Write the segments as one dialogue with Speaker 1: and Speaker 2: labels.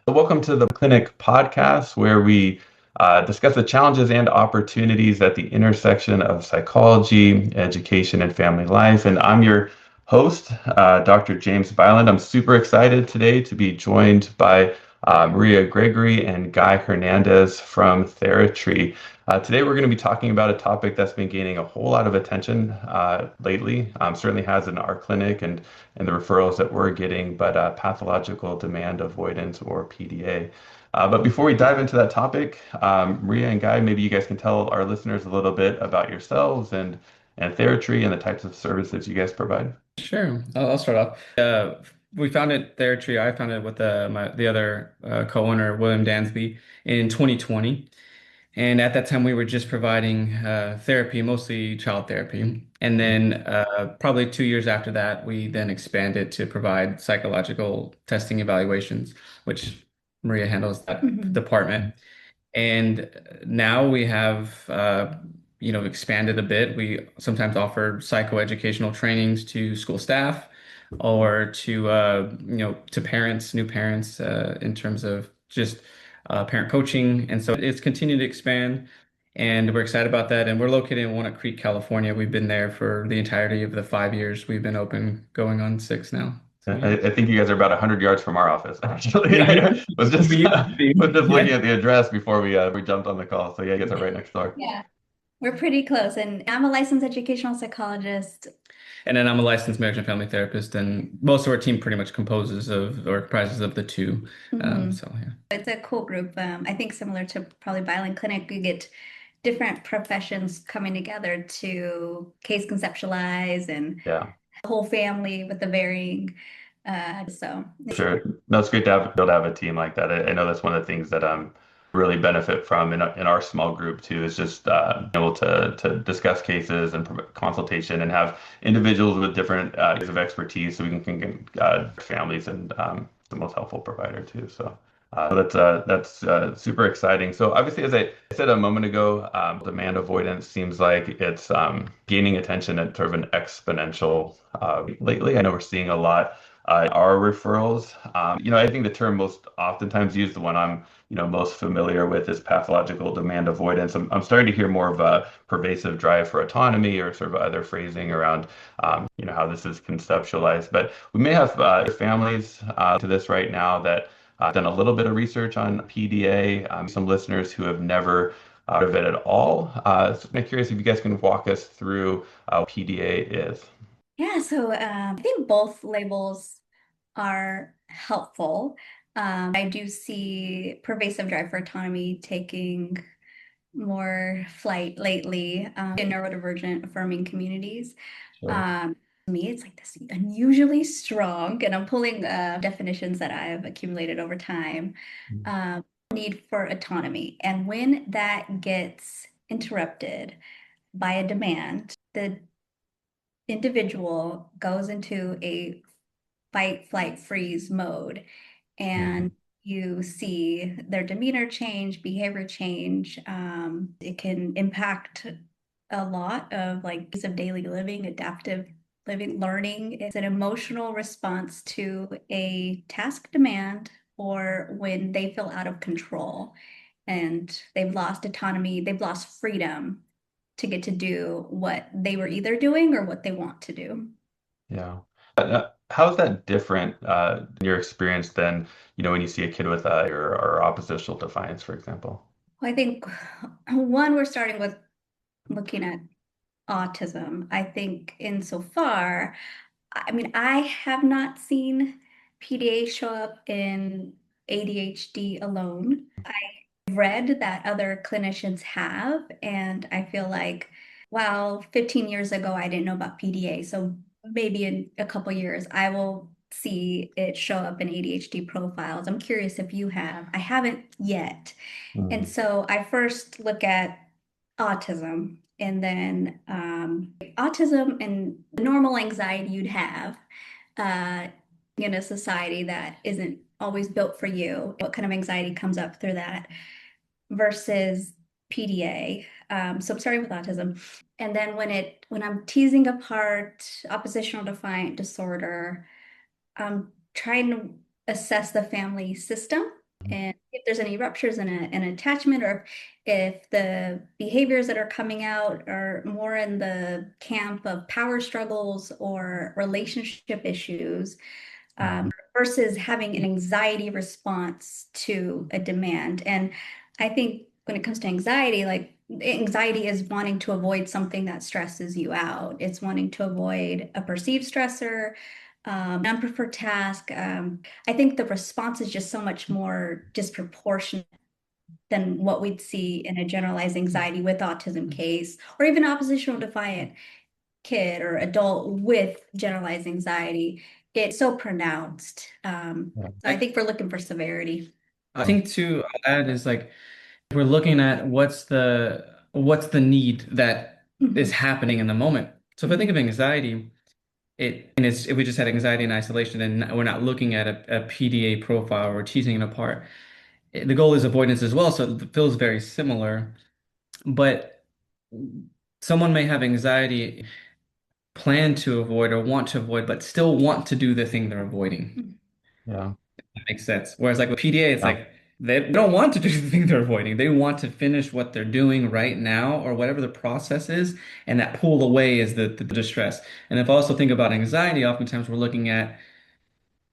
Speaker 1: Welcome to the Clinic podcast, where we discuss the challenges and opportunities at the intersection of psychology, education, and family life. And I'm your host, Dr. James Byland. I'm super excited today to be joined by Maria Gregory and Guy Hernandez from TheraTree. Today, we're going to be talking about a topic that's been gaining a whole lot of attention lately. Certainly has in our clinic and the referrals that we're getting, but pathological demand avoidance, or PDA. But before we dive into that topic, Maria and Guy, maybe you guys can tell our listeners a little bit about yourselves and TheraTree and the types of services you guys provide.
Speaker 2: Sure. I'll start off. We founded TheraTree. I founded with the other co-owner, William Dansby, in 2020. And at that time, we were just providing therapy, mostly child therapy. And then probably 2 years after that, we then expanded to provide psychological testing evaluations, which Maria handles that department. And now we have, expanded a bit. We sometimes offer psychoeducational trainings to school staff or to parents, new parents, in terms of just parent coaching. And so it's continued to expand, and we're excited about that. And we're located in Walnut Creek, California. We've been there for the entirety of the 5 years we've been open, going on 6 now. So yeah.
Speaker 1: I think you guys are about 100 yards from our office, actually.
Speaker 2: We,
Speaker 1: I was just,
Speaker 2: we used to
Speaker 1: was
Speaker 2: be.
Speaker 1: just looking
Speaker 2: Yeah.
Speaker 1: at the address before we jumped on the call. So yeah, you guys are right next door.
Speaker 3: Yeah, we're pretty close. And I'm a licensed educational psychologist.
Speaker 2: And then I'm a licensed marriage and family therapist, and most of our team pretty much composes of or comprises of the two. So yeah.
Speaker 3: It's a cool group. I think similar to probably Violin Clinic, you get different professions coming together to case conceptualize and
Speaker 1: Yeah.
Speaker 3: the whole family with the varying. So
Speaker 1: Sure. No, it's great to be able to have a team like that. I know that's one of the things that really benefit from in our small group too, is just able to discuss cases and provide consultation and have individuals with different areas of expertise, so we can families and the most helpful provider too. So that's super exciting. So obviously, as I said a moment ago, demand avoidance seems like it's gaining attention at sort of an exponential lately. I know we're seeing a lot. Our referrals, I think the term most oftentimes used, the one I'm most familiar with, is pathological demand avoidance. I'm starting to hear more of a pervasive drive for autonomy, or sort of other phrasing around how this is conceptualized. But we may have families to this right now that done a little bit of research on PDA, some listeners who have never heard of it at all. So I'm curious if you guys can walk us through what PDA is.
Speaker 3: yeah, so I think both labels are helpful. I do see pervasive drive for autonomy taking more flight lately in neurodivergent affirming communities.
Speaker 1: Sure.
Speaker 3: To me, it's like this unusually strong, and I'm pulling definitions that I've accumulated over time. Need for autonomy. And when that gets interrupted by a demand, the individual goes into a fight, flight, freeze mode. And you see their demeanor change, behavior change. It can impact a lot of like piece of daily living, adaptive living, learning. It's an emotional response to a task demand, or when they feel out of control and they've lost autonomy, they've lost freedom to get to do what they were either doing or what they want to do.
Speaker 1: Yeah. How's that different in your experience than, when you see a kid with or oppositional defiance, for example?
Speaker 3: Well, I think one, we're starting with looking at autism. I think insofar, I mean, I have not seen PDA show up in ADHD alone. I've read that other clinicians have, and I feel like, wow, 15 years ago, I didn't know about PDA. So maybe in a couple years, I will see it show up in ADHD profiles. I'm curious if you have. I haven't yet. And
Speaker 1: Mhm.
Speaker 3: so I first look at autism, and then autism and the normal anxiety you'd have uh, in a society that isn't always built for you. What kind of anxiety comes up through that versus PDA? So I'm starting with autism. And then when I'm teasing apart oppositional defiant disorder, I'm trying to assess the family system and if there's any ruptures in an attachment, or if the behaviors that are coming out are more in the camp of power struggles or relationship issues,
Speaker 1: Mhm.
Speaker 3: versus having an anxiety response to a demand. And I think when it comes to anxiety, like anxiety is wanting to avoid something that stresses you out. It's wanting to avoid a perceived stressor, unpreferred task. I think the response is just so much more disproportionate than what we'd see in a generalized anxiety with autism case, or even oppositional defiant kid or adult with generalized anxiety. It's so pronounced.
Speaker 1: Yeah.
Speaker 3: So I think we're looking for severity.
Speaker 2: I think to add is like we're looking at what's the need that is
Speaker 3: Mhm.
Speaker 2: happening in the moment. So if I think
Speaker 3: Mhm.
Speaker 2: of anxiety, if we just had anxiety in isolation and we're not looking at a PDA profile or teasing it apart, the goal is avoidance as well. So it feels very similar, but someone may have anxiety, plan to avoid or want to avoid, but still want to do the thing they're avoiding.
Speaker 1: Yeah.
Speaker 2: That makes sense. Whereas like with PDA, it's
Speaker 1: Yeah.
Speaker 2: like they don't want to do the thing they're avoiding. They want to finish what they're doing right now or whatever the process is, and that pull away is the distress. And if I also think about anxiety, oftentimes we're looking at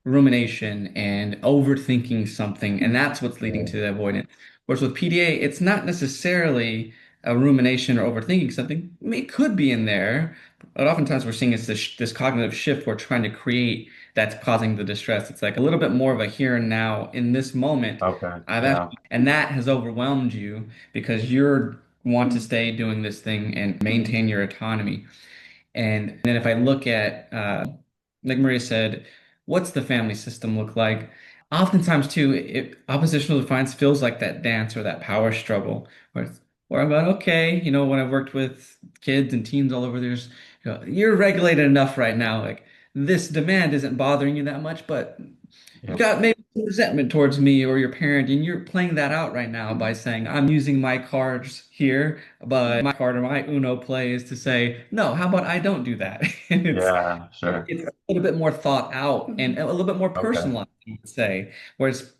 Speaker 2: rumination and overthinking something, and that's what's leading to the avoidance. Whereas with PDA, it's not necessarily a rumination or overthinking something. I mean, it could be in there, but oftentimes we're seeing it's this cognitive shift we're trying to create that's causing the distress. It's like a little bit more of a here and now in this moment.
Speaker 1: Okay.
Speaker 2: I've
Speaker 1: Yeah.
Speaker 2: actually, and that has overwhelmed you because you're want to stay doing this thing and maintain your autonomy. And then if I look at, like Maria said, what's the family system look like? Oftentimes, too, oppositional defiance feels like that dance or that power struggle where I'm going, okay, when I've worked with kids and teens all over, you're regulated enough right now. Like this demand isn't bothering you that much, but you
Speaker 1: Yeah.
Speaker 2: got maybe some resentment towards me or your parent, and you're playing that out right now by saying, I'm using my cards here, but my card or my Uno play is to say, no, how about I don't do that? And
Speaker 1: Yeah. Sure.
Speaker 2: it's a little bit more thought out and a little bit more
Speaker 1: Okay.
Speaker 2: personalized, I would say. Whereas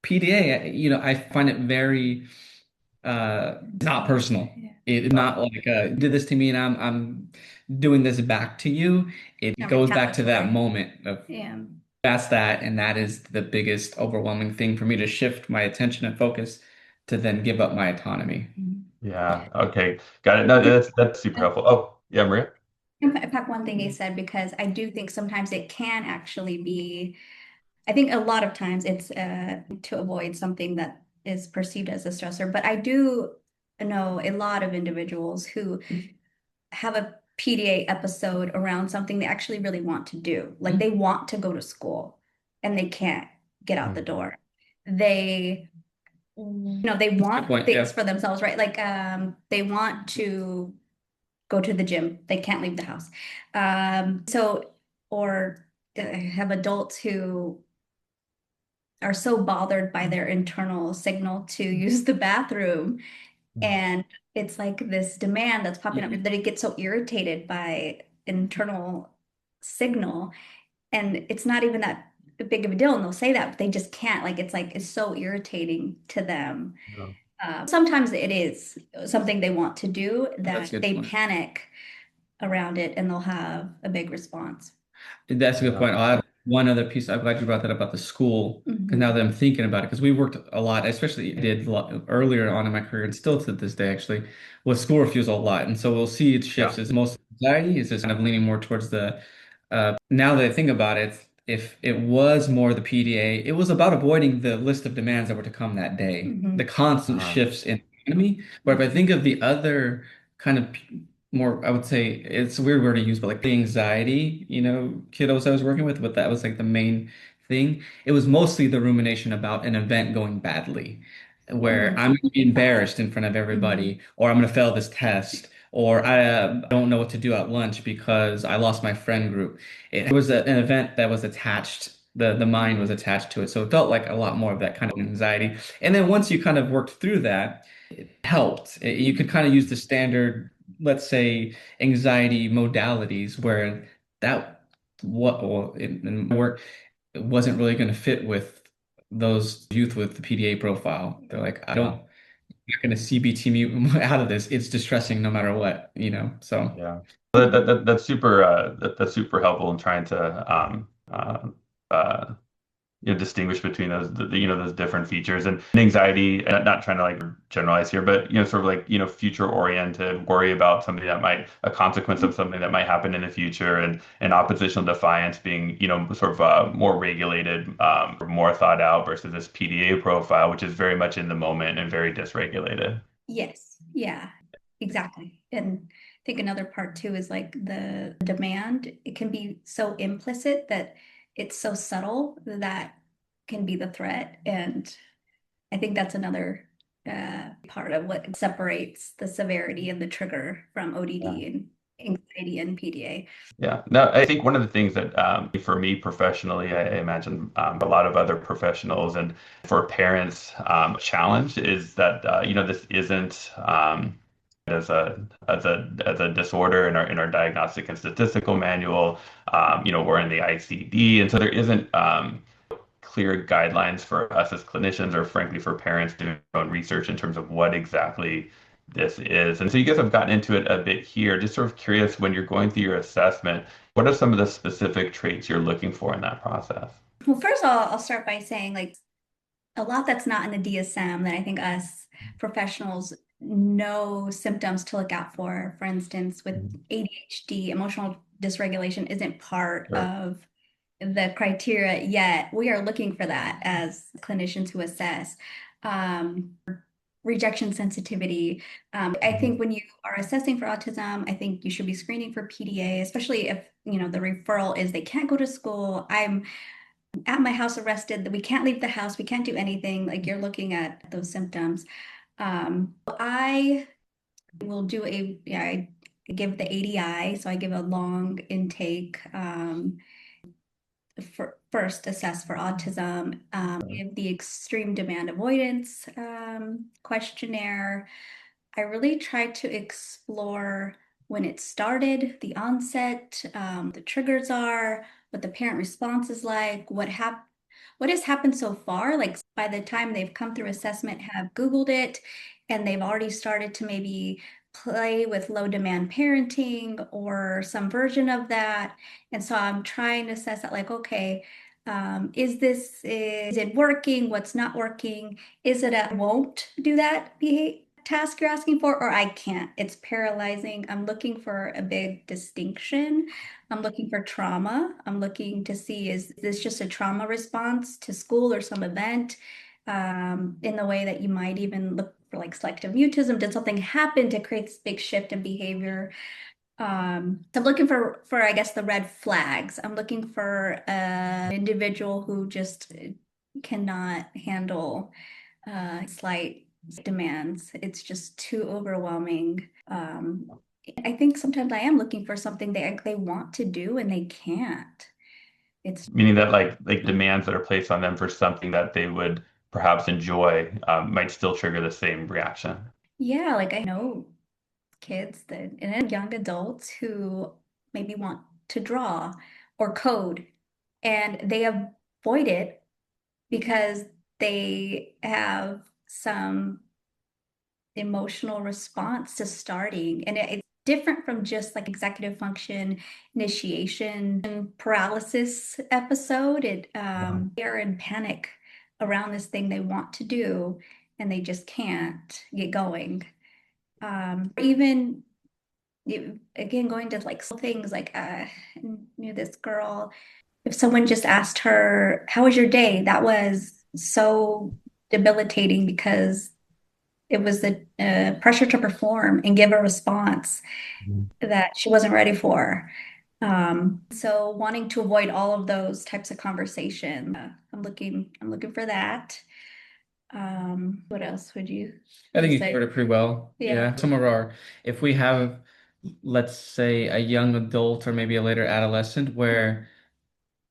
Speaker 2: PDA, I find it very not personal. It's
Speaker 1: Yeah.
Speaker 2: not like you did this to me and I'm doing this back to you. It
Speaker 3: Not
Speaker 2: goes back to that
Speaker 3: retaliatory.
Speaker 2: moment of
Speaker 3: Yeah.
Speaker 2: that's that, and that is the biggest overwhelming thing for me to shift my attention and focus to then give up my autonomy.
Speaker 1: Yeah. Okay. Got it. No, that's super helpful. Oh, yeah, Maria.
Speaker 3: Impact one thing he said, because I do think sometimes it can actually be, I think a lot of times it's to avoid something that is perceived as a stressor. But I do know a lot of individuals who have a PDA episode around something they actually really want to do. Like they want to go to school and they can't get out the
Speaker 1: Mhm.
Speaker 3: door. They, they
Speaker 2: Good
Speaker 3: want
Speaker 2: point.
Speaker 3: things
Speaker 2: Yeah.
Speaker 3: for themselves, right? Like they want to go to the gym. They can't leave the house. Or have adults who are so bothered by their internal signal to use the bathroom, and it's like this demand that's popping up that it gets so irritated by internal signal, and it's not even that big of a deal, and they'll say that, but they just can't. Like it's so irritating to them.
Speaker 1: Yeah.
Speaker 3: Sometimes it is something they want to do
Speaker 2: That's
Speaker 3: that
Speaker 2: a good
Speaker 3: they
Speaker 2: point.
Speaker 3: panic around it, and they'll have a big response.
Speaker 2: That's a good
Speaker 1: Yeah.
Speaker 2: point. I'll add one other piece. I'm glad you brought that up about the school. Because now
Speaker 3: Mhm.
Speaker 2: that I'm thinking about it, because we worked a lot, especially did a lot earlier on in my career, and still to this day actually, with school refusal a lot. And so we'll see it shifts.
Speaker 1: Yeah.
Speaker 2: Is most anxiety is just kind of leaning more towards the. Now that I think about it, if it was more the PDA, it was about avoiding the list of demands that were to come that day, the
Speaker 3: Mhm.
Speaker 2: constant
Speaker 1: Uh-huh.
Speaker 2: shifts in economy. But if I think of the other kind of more, I would say it's a weird word to use, but like the anxiety, kiddos I was working with, but that was like the main thing. It was mostly the rumination about an event going badly, where
Speaker 3: Mhm.
Speaker 2: I'm going to be embarrassed in front of
Speaker 3: Mhm.
Speaker 2: everybody, or I'm going to fail this test, or I don't know what to do at lunch because I lost my friend group. It was an event that was attached. The mind was attached to it, so it felt like a lot more of that kind of anxiety. And then once you kind of worked through that, helped. You could kind of use the standard, let's say, anxiety modalities where that what well, in my work it wasn't really going to fit with those youth with the PDA profile. They're like, I don't,
Speaker 1: Yeah.
Speaker 2: I'm not going to CBT me out of this. It's distressing no matter what, so.
Speaker 1: Yeah. That's super that's super helpful in trying to uh, distinguish between those those different features and anxiety, and not trying to like generalize here, but sort of like future oriented, worry about something that might a consequence of something that might happen in the future, and oppositional defiance being sort of more regulated, more thought out, versus this PDA profile, which is very much in the moment and very dysregulated.
Speaker 3: Yes. Yeah, exactly. And I think another part too is like the demand. It can be so implicit that it's so subtle that can be the threat. And I think that's another part of what separates the severity and the trigger from
Speaker 1: Yeah.
Speaker 3: ODD and anxiety and PDA.
Speaker 1: Yeah, no, I think one of the things that for me professionally, I imagine a lot of other professionals and for parents, challenge is that this isn't as a disorder in our diagnostic and statistical manual. We're in the ICD, and so there isn't clear guidelines for us as clinicians, or frankly for parents doing their own research in terms of what exactly this is. And so you guys have gotten into it a bit here. Just sort of curious, when you're going through your assessment, what are some of the specific traits you're looking for in that process?
Speaker 3: Well, first of all, I'll start by saying like a lot that's not in the DSM that I think us professionals know symptoms to look out for. For instance, with ADHD, emotional dysregulation isn't part
Speaker 1: Sure.
Speaker 3: of the criteria yet. We are looking for that as clinicians who assess. Rejection sensitivity. I think when you are assessing for autism, I think you should be screening for PDA, especially if the referral is they can't go to school. I'm at my house arrested, that we can't leave the house, we can't do anything. Like you're looking at those symptoms. I will do I give the ADI, so I give a long intake. First assess for autism, give the extreme demand avoidance questionnaire. I really tried to explore when it started, the onset, the triggers are, what the parent response is like, what has happened so far. Like by the time they've come through assessment, have Googled it, and they've already started to maybe play with low demand parenting or some version of that. And so I'm trying to assess that, like, okay, is it working? What's not working? Is it I won't do that task you're asking for, or I can't? It's paralyzing. I'm looking for a big distinction. I'm looking for trauma. I'm looking to see, is this just a trauma response to school or some event? In the way that you might even look for like selective mutism. Did something happen to create this big shift in behavior? So I'm looking for I guess the red flags. I'm looking for an individual who just cannot handle slight demands. It's just too overwhelming. I think sometimes I am looking for something they want to do and they can't. It's
Speaker 1: Meaning that like demands that are placed on them for something that they would perhaps enjoy might still trigger the same reaction.
Speaker 3: Yeah, like I know kids and young adults who maybe want to draw or code, and they avoid it because they have some emotional response to starting. And it's different from just like executive function initiation paralysis episode. They're in panic around this thing they want to do and they just can't get going. Even again, going to like things like I knew this girl. If someone just asked her, "How was your day?" That was so debilitating because it was the pressure to perform and give a response
Speaker 1: Mhm.
Speaker 3: that she wasn't ready for. So wanting to avoid all of those types of conversation, I'm looking for that. What else would you
Speaker 2: I think you
Speaker 3: say?
Speaker 2: covered it pretty well.
Speaker 3: Yeah.
Speaker 2: Some of if we have, let's say, a young adult or maybe a later adolescent where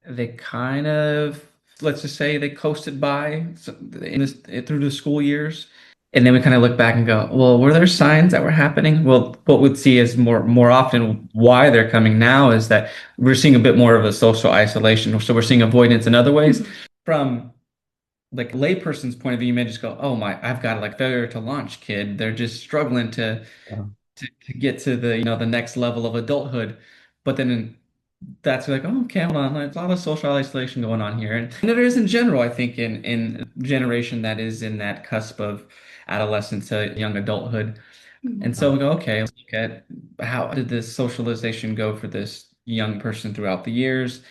Speaker 2: they kind of, let's just say they coasted by through the school years. And then we kind of look back and go, well, were there signs that were happening? Well, what we'd see is more often why they're coming now is that we're seeing a bit more of a social isolation. So we're seeing avoidance in other ways from like layperson's point of view, you may just go, oh my, I've got like failure to launch kid. They're just struggling
Speaker 1: Yeah.
Speaker 2: to get to the, the next level of adulthood. But then that's like, oh, okay, hold on, there's a lot of social isolation going on here. And there is in general, I think, in generation that is in that cusp of adolescence to young adulthood. And
Speaker 3: Mhm.
Speaker 2: so we go, okay, let's look at how did this socialization go for this young person throughout the years,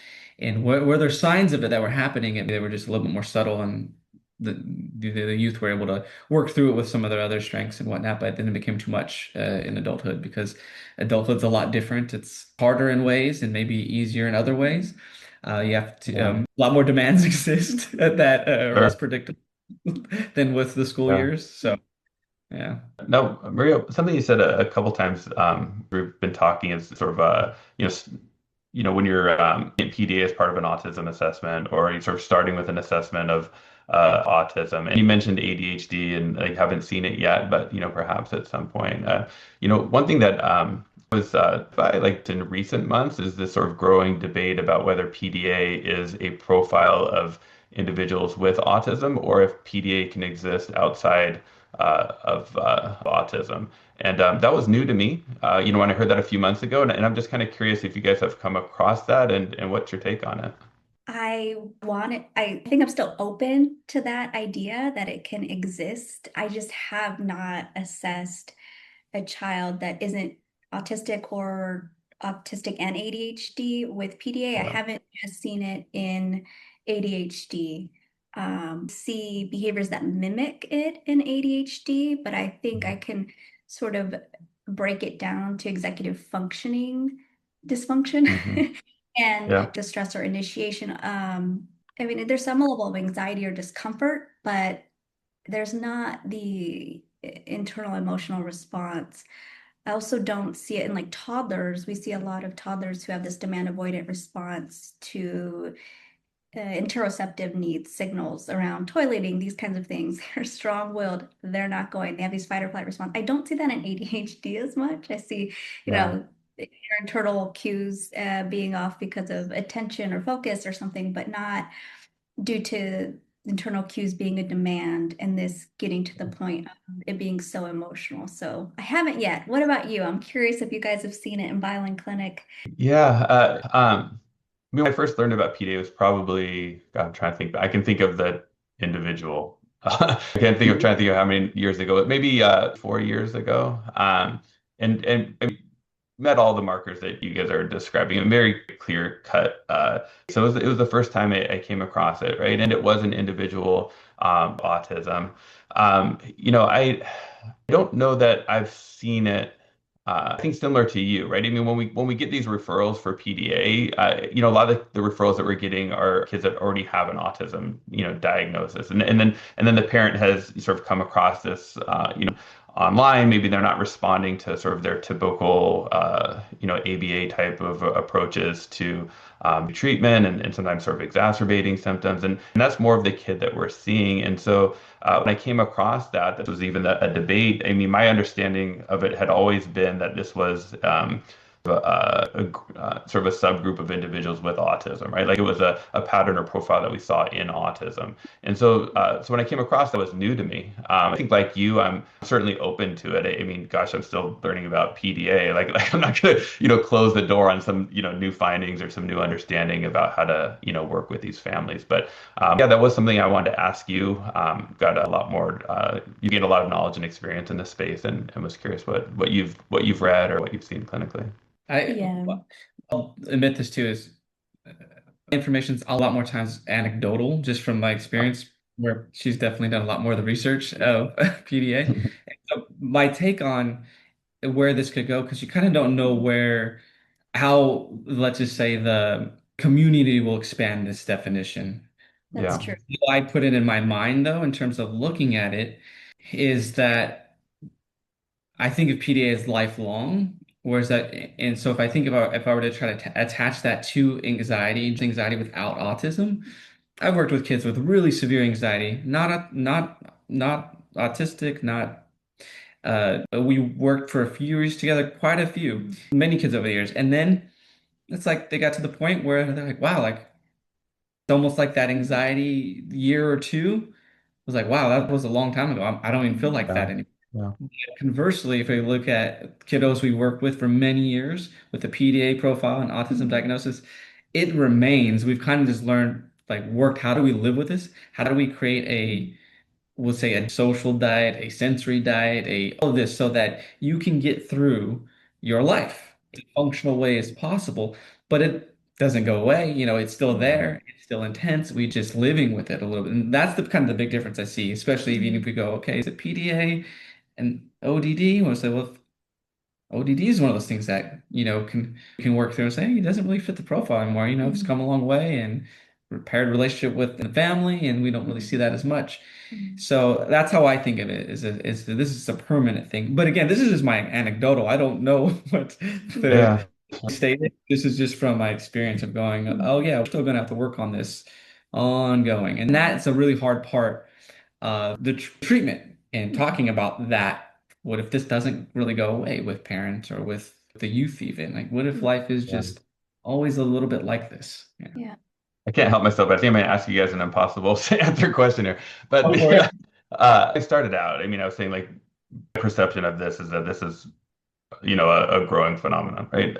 Speaker 2: and were there signs of it that were happening, and they were just a little bit more subtle, and the youth were able to work through it with some of their other strengths and whatnot, but then it became too much in adulthood because adulthood's a lot different. It's harder in ways and maybe easier in other ways. You have to
Speaker 1: Yeah.
Speaker 2: a lot more demands exist that are less
Speaker 1: Sure.
Speaker 2: predictable than with the school
Speaker 1: Yeah.
Speaker 2: years. So yeah.
Speaker 1: Now, Maria, something you said a couple times we've been talking is sort of when you're in PDA as part of an autism assessment, or you're sort of starting with an assessment of autism, and you mentioned ADHD, and I haven't seen it yet, but perhaps at some point. One thing that was by like in recent months is this sort of growing debate about whether PDA is a profile of individuals with autism or if PDA can exist outside of autism. And that was new to me, when I heard that a few months ago. And I'm just kind of curious if you guys have come across that and what's your take on it?
Speaker 3: I think I'm still open to that idea that it can exist. I just have not assessed a child that isn't autistic or autistic and ADHD with PDA. I
Speaker 1: Yeah.
Speaker 3: haven't just seen it in ADHD. See behaviors that mimic it in ADHD, but I think I can sort of break it down to executive functioning
Speaker 1: Hmm.
Speaker 3: dysfunction and
Speaker 1: Yeah.
Speaker 3: the stress or initiation. I mean, there's some level of anxiety or discomfort, but there's not the internal emotional response. I also don't see it in like toddlers. We see a lot of toddlers who have this demand avoidant response to interoceptive needs, signals around toileting, these kinds of things. They're strong-willed. They're not going. They have these fight or flight response. I don't see that in ADHD as much. I see,
Speaker 1: Yeah.
Speaker 3: your internal cues being off because of attention or focus or something, but not due to internal cues being a demand and this getting to the point of it being so emotional. So I haven't yet. What about you? I'm curious if you guys have seen it in Violin Clinic.
Speaker 1: Yeah. When I first learned about PDA was probably, God, I'm trying to think, I can think of the individual. I can't think of trying to think of how many years ago, but maybe 4 years ago. And I met all the markers that you guys are describing, and very clear cut. So it was the first time I came across it, right? And it was an individual autism. I don't know that I've seen it. I think similar to you, right? I mean, when we get these referrals for PDA, a lot of the referrals that we're getting are kids that already have an autism, diagnosis, and then the parent has sort of come across this, online. Maybe they're not responding to sort of their typical, ABA type of approaches to treatment, and sometimes sort of exacerbating symptoms. And that's more of the kid that we're seeing. And so when I came across that, this was even a debate. I mean, my understanding of it had always been that this was sort of a subgroup of individuals with autism, right? Like it was a pattern or profile that we saw in autism. And so when I came across that, was new to me. I think like you, I'm certainly open to it. I mean, gosh, I'm still learning about PDA. Like I'm not gonna, close the door on some, new findings or some new understanding about how to, work with these families. But yeah, that was something I wanted to ask you. Got a lot more, you gained a lot of knowledge and experience in this space, and was curious what you've read or what you've seen clinically.
Speaker 2: I
Speaker 3: Yeah.
Speaker 2: I'll admit this too is information's a lot more times anecdotal, just from my experience, where she's definitely done a lot more of the research of PDA. So my take on where this could go, because you kind of don't know how, let's just say, the community will expand this definition.
Speaker 3: That's
Speaker 1: Yeah.
Speaker 3: true.
Speaker 2: How I put it in my mind, though, in terms of looking at it, is that I think of PDA as lifelong, whereas that, and so if I were to try to attach that to anxiety without autism, I've worked with kids with really severe anxiety, not autistic, not we worked for a few years together, quite a few, many kids over the years, and then it's like they got to the point where they're like, wow, like almost like that anxiety year or two was like, wow, that was a long time ago. I don't even feel like
Speaker 1: Yeah.
Speaker 2: that anymore.
Speaker 1: Yeah.
Speaker 2: Conversely, if we look at kiddos we worked with for many years with the PDA profile and autism
Speaker 3: Mhm.
Speaker 2: diagnosis, it remains. We've kind of just learned, like, worked, how do we live with this? How do we create we'll say a social diet, a sensory diet, all of this so that you can get through your life in a functional way as possible, but it doesn't go away. It's still
Speaker 1: Yeah.
Speaker 2: there. It's still intense. We just living with it a little bit. And that's the kind of the big difference I see, especially even if we go, okay, is it PDA and ODD? We'll say, well, ODD is one of those things that, can work through and say, hey, it doesn't really fit the profile anymore. It's
Speaker 3: Mhm.
Speaker 2: come a long way and repaired relationship with the family, and we don't really see that as much.
Speaker 3: Mhm.
Speaker 2: So that's how I think of it, is that this is a permanent thing. But again, this is just my anecdotal. I don't know what the
Speaker 1: Yeah.
Speaker 2: state is. This is just from my experience of going,
Speaker 3: Mhm.
Speaker 2: oh yeah, we're still gonna have to work on this ongoing. And that's a really hard part of the treatment and talking about that. What if this doesn't really go away with parents or with the youth even? Like, what if life is
Speaker 1: Yeah.
Speaker 2: just always a little bit like this? Yeah.
Speaker 3: Yeah.
Speaker 1: I can't help myself, but I think I'm going to ask you guys an impossible to answer question here. But
Speaker 2: Go for it.
Speaker 1: I started out, I mean, I was saying like perception of this is that this is a growing phenomenon, right?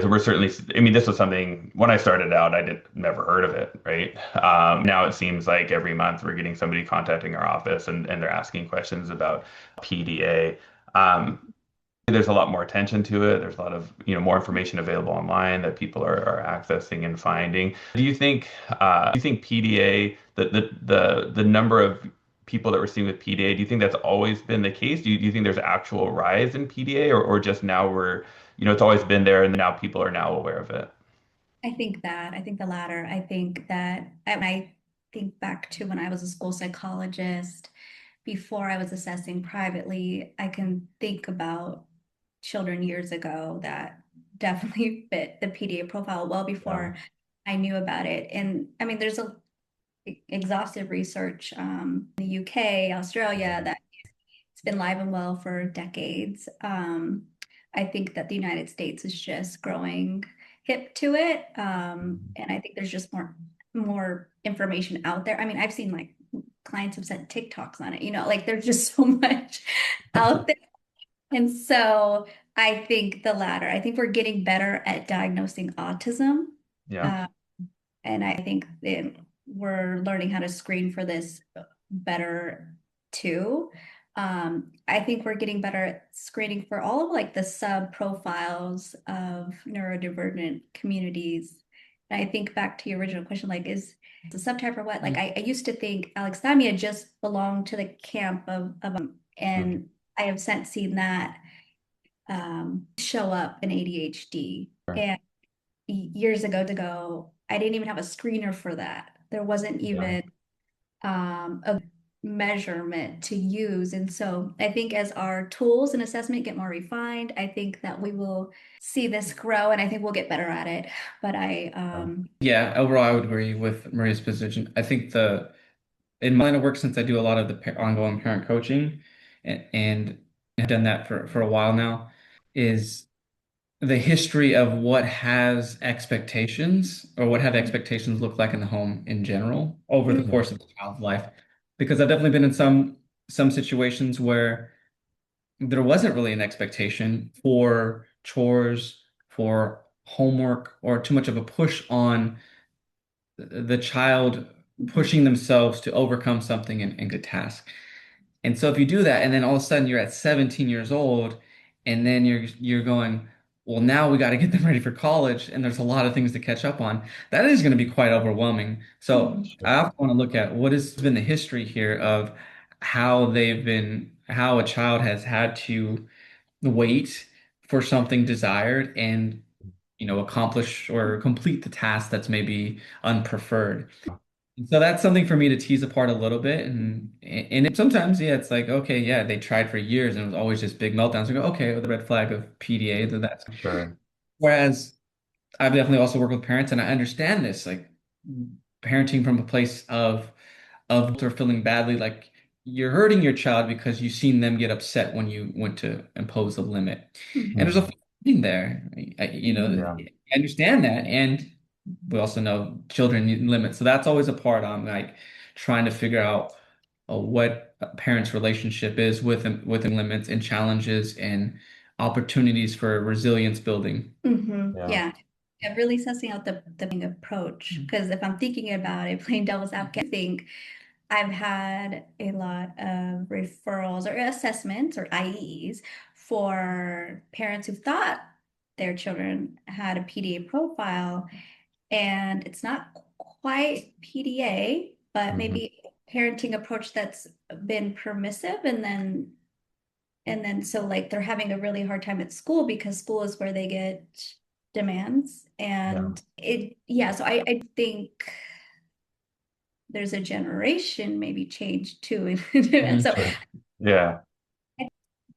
Speaker 1: So we're certainly, I mean, this was something when I started out, I did never heard of it, right? Now it seems like every month we're getting somebody contacting our office and they're asking questions about PDA. There's a lot more attention to it. There's a lot of, more information available online that people are accessing and finding. Do you think PDA, the number of people that we're seeing with PDA, do you think that's always been the case? Do you think there's actual rise in PDA or just now it's always been there and now people are now aware of it?
Speaker 3: I think the latter. I think that when I think back to when I was a school psychologist, before I was assessing privately, I can think about children years ago that definitely fit the PDA profile well
Speaker 1: Yeah.
Speaker 3: before I knew about it. And I mean, there's a exhaustive research in the UK, Australia, that it's been live and well for decades. I think that the United States is just growing hip to it. And I think there's just more information out there. I mean, I've seen like clients have sent TikToks on it, like there's just so much out there. And so I think the latter. I think we're getting better at diagnosing autism.
Speaker 1: Yeah.
Speaker 3: Uh, and I think that we're learning how to screen for this better too. I think we're getting better at screening for all of like the sub profiles of neurodivergent communities. And I think back to your original question, like, is the subtype or what? Like, I used to think alexithymia just belonged to the camp of
Speaker 1: Mm.
Speaker 3: and I have since seen that show up in ADHD.
Speaker 1: Right.
Speaker 3: And years ago, I didn't even have a screener for that. There wasn't
Speaker 1: Yeah.
Speaker 3: even a measurement to use. And so I think as our tools and assessment get more refined, I think that we will see this grow and I think we'll get better at it. But
Speaker 1: Yeah.
Speaker 2: Yeah, overall, I would agree with Maria's position. I think in my line of work, since I do a lot of the ongoing parent coaching and have done that for a while now, is the history of what has expectations or what have expectations look like in the home in general over the
Speaker 3: mm,
Speaker 1: Yeah.
Speaker 2: course of the child's life. Because I've definitely been in some situations where there wasn't really an expectation for chores, for homework, or too much of a push on the child pushing themselves to overcome something and good task. And so if you do that, and then all of a sudden you're at 17 years old, and then you're going, well, now we got to get them ready for college, and there's a lot of things to catch up on. That is going to be quite overwhelming. So
Speaker 3: mm,
Speaker 2: I often want to look at what has been the history here of how a child has had to wait for something desired and accomplish or complete the task that's maybe unpreferred. So that's something for me to tease apart a little bit, sometimes, yeah, it's like, okay, yeah, they tried for years and it was always just big meltdowns. I go, okay, well, the red flag of PDA, that's
Speaker 1: Sure.
Speaker 2: whereas I've definitely also worked with parents and I understand this, like parenting from a place of they're feeling badly, like you're hurting your child because you've seen them get upset when you went to impose a limit.
Speaker 3: mm,
Speaker 2: And there's a
Speaker 1: Mhm.
Speaker 2: thing there,
Speaker 3: mm,
Speaker 1: Yeah.
Speaker 2: I understand that, and we also know children need limits. So that's always a part I'm like trying to figure out what a parent's relationship is with limits and challenges and opportunities for resilience building.
Speaker 1: Yeah.
Speaker 3: Yeah. Yeah, really sussing out the approach. Because if I'm thinking about it, playing devil's advocate, I think I've had a lot of referrals or assessments or IEs for parents who thought their children had a PDA profile, and it's not quite PDA, but
Speaker 1: Hmm.
Speaker 3: maybe a parenting approach that's been permissive, and then so like they're having a really hard time at school because school is where they get demands.
Speaker 1: Yeah.
Speaker 3: And so I think there's a generation maybe change too. And so
Speaker 1: Sure. Yeah.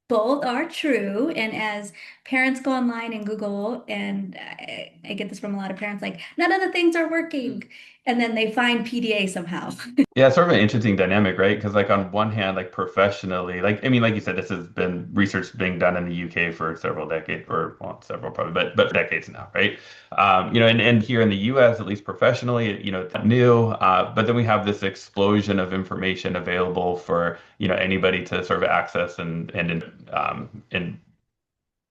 Speaker 3: both are true. And as parents go online and Google, and I get this from a lot of parents, like, none of the things are working. And then they find PDA somehow.
Speaker 1: Yeah, it's sort of an interesting dynamic, right? Because like on one hand, like professionally, like I mean, like you said, this has been research being done in the UK for several decades, or well, several probably, but decades now, right? And here in the US, at least professionally, it's not new. But then we have this explosion of information available for anybody to sort of access and in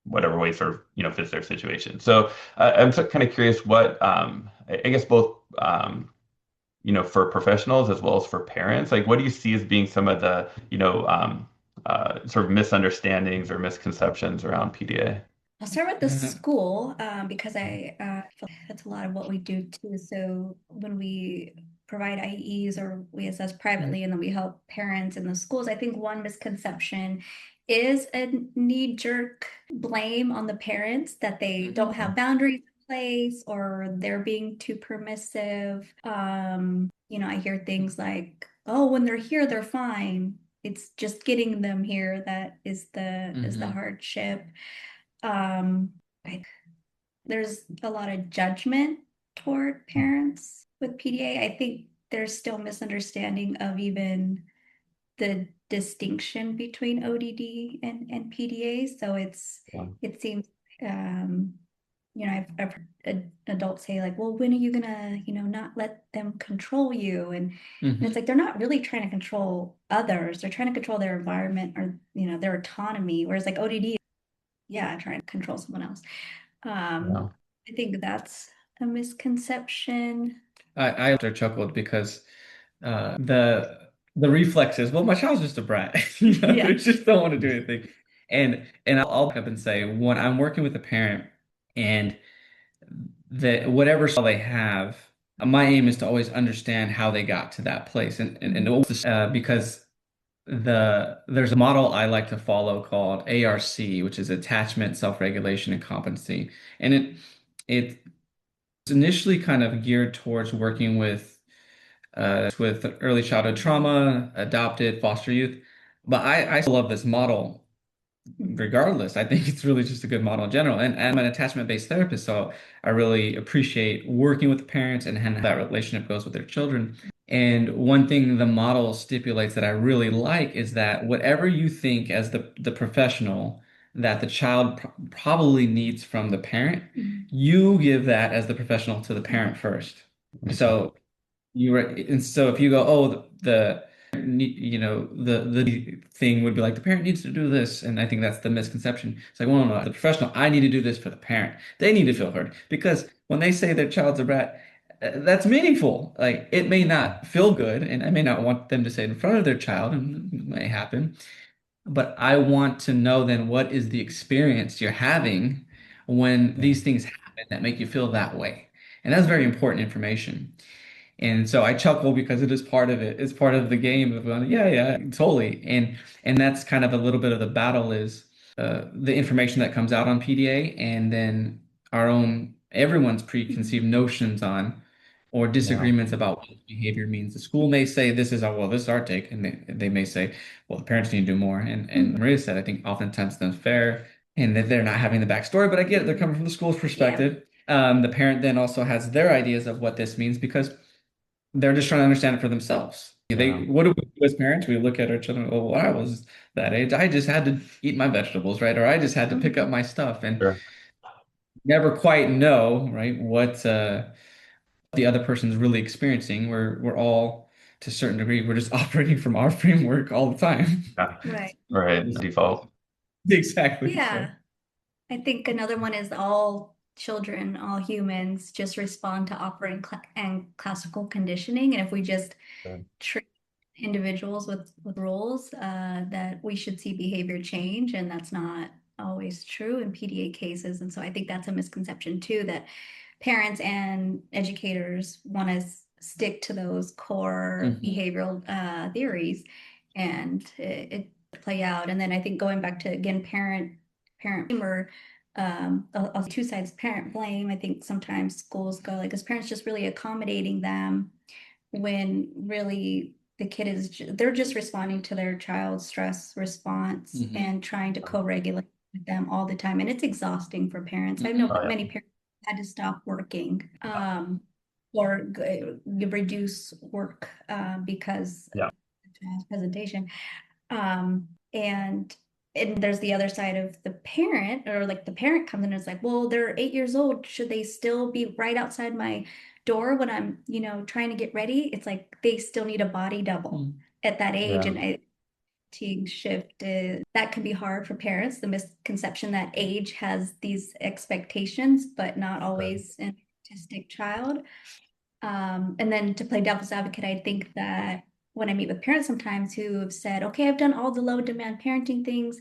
Speaker 1: whatever way sort of fits their situation. So I'm kind of curious what I guess both. For professionals as well as for parents? Like, what do you see as being some of the, sort of misunderstandings or misconceptions around PDA?
Speaker 3: I'll start with the school, because I feel like that's a lot of what we do too. So when we provide IEs or we assess privately and then we help parents in the schools, I think one misconception is a knee-jerk blame on the parents that they don't have boundaries in place or they're being too permissive. I hear things like, "Oh, when they're here, they're fine. It's just getting them here that is the hardship." Um, I, there's a lot of judgment toward parents with PDA. I think there's still misunderstanding of even the distinction between ODD and PDA. So
Speaker 1: Yeah.
Speaker 3: it seems, um, I've heard adults say like, well, when are you gonna, not let them control you? And it's like they're not really trying to control others. They're trying to control their environment or, their autonomy. Whereas like ODD, yeah, trying to control someone else.
Speaker 1: Yeah.
Speaker 3: I think that's a misconception.
Speaker 2: I after chuckled because the reflex is, well, my child's just a brat.
Speaker 3: Yeah.
Speaker 2: They just don't want to do anything. And I'll back up and say, when I'm working with a parent and that whatever style they have, my aim is to always understand how they got to that place. Because there's a model I like to follow called ARC, which is attachment, self-regulation, and competency. And it's initially kind of geared towards working with early childhood trauma, adopted, foster youth. But I still love this model regardless. I think it's really just a good model in general. And I'm an attachment-based therapist, so I really appreciate working with the parents and how that relationship goes with their children. And one thing the model stipulates that I really like is that whatever you think as the professional that the child probably needs from the parent, you give that as the professional to the parent first. So and so if you go, oh, the thing would be like the parent needs to do this, and I think that's the misconception. It's like, well, no, the professional, I need to do this for the parent. They need to feel heard because when they say their child's a brat, that's meaningful. Like it may not feel good, and I may not want them to say it in front of their child, and it may happen, but I want to know then what is the experience you're having when
Speaker 1: Yeah.
Speaker 2: these things happen that make you feel that way. And that's very important information. And so I chuckle because it is part of it. It's part of the game of going, yeah, yeah, totally. And that's kind of a little bit of the battle is the information that comes out on PDA and then everyone's preconceived notions on or
Speaker 1: Yeah.
Speaker 2: disagreements about what behavior means. The school may say this is our, well, this is our take, and they may say, well, the parents need to do more. And Maria said, I think oftentimes it's unfair and that they're not having the backstory, but I get it. They're coming from the school's
Speaker 3: Yeah.
Speaker 2: perspective. The parent then also has their ideas of what this means because they're just trying to understand it for themselves.
Speaker 1: Yeah.
Speaker 2: What do we do as parents? We look at our children, oh, when I was that age, I just had to eat my vegetables, right? Or I just had to pick up my stuff and
Speaker 1: Sure.
Speaker 2: never quite know, right, the other person's really experiencing. We're all, to a certain degree, we're just operating from our framework all the time.
Speaker 1: Yeah.
Speaker 3: Right.
Speaker 1: Right. Default.
Speaker 2: Exactly. So,
Speaker 3: Yeah. I think another one is all children, all humans just respond to operant and classical conditioning. And if we just
Speaker 1: Right.
Speaker 3: treat individuals with roles, that we should see behavior change. And that's not always true in PDA cases. And so I think that's a misconception too, that parents and educators want to stick to those core behavioral theories and it play out. And then I think going back to again parent blame or also two sides parent blame. I think sometimes schools go like, is parents just really accommodating them when really the kid is they're just responding to their child's stress response and trying to co-regulate with them all the time, and it's exhausting for parents. I know
Speaker 1: Oh,
Speaker 3: many
Speaker 1: yeah.
Speaker 3: parents had to stop working or reduce work because of
Speaker 1: Yeah.
Speaker 3: the presentation. And there's the other side of the parent, or like the parent comes in and is like, well, they're 8 years old. Should they still be right outside my door when I'm, trying to get ready? It's like they still need a body double at that age.
Speaker 1: Yeah.
Speaker 3: And fatigue shift that can be hard for parents. The misconception that age has these expectations, but not
Speaker 1: Right.
Speaker 3: always an autistic child. And then to play devil's advocate, I think that when I meet with parents sometimes who have said, okay, I've done all the low demand parenting things,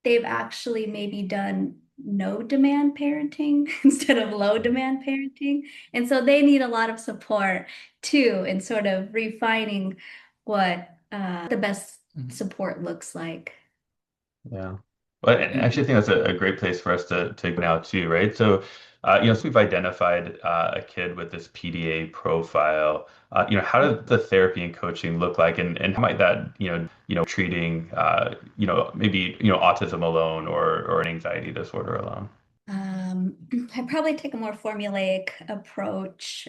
Speaker 3: they've actually maybe done no demand parenting instead of low demand parenting. And so they need a lot of support too in sort of refining what the best support looks like.
Speaker 1: Yeah. Well, and actually, I think that's a great place for us to go now too, right? So, so we've identified a kid with this PDA profile. How does the therapy and coaching look like, and how might that, treating, maybe, autism alone or an anxiety disorder alone?
Speaker 3: I probably take a more formulaic approach.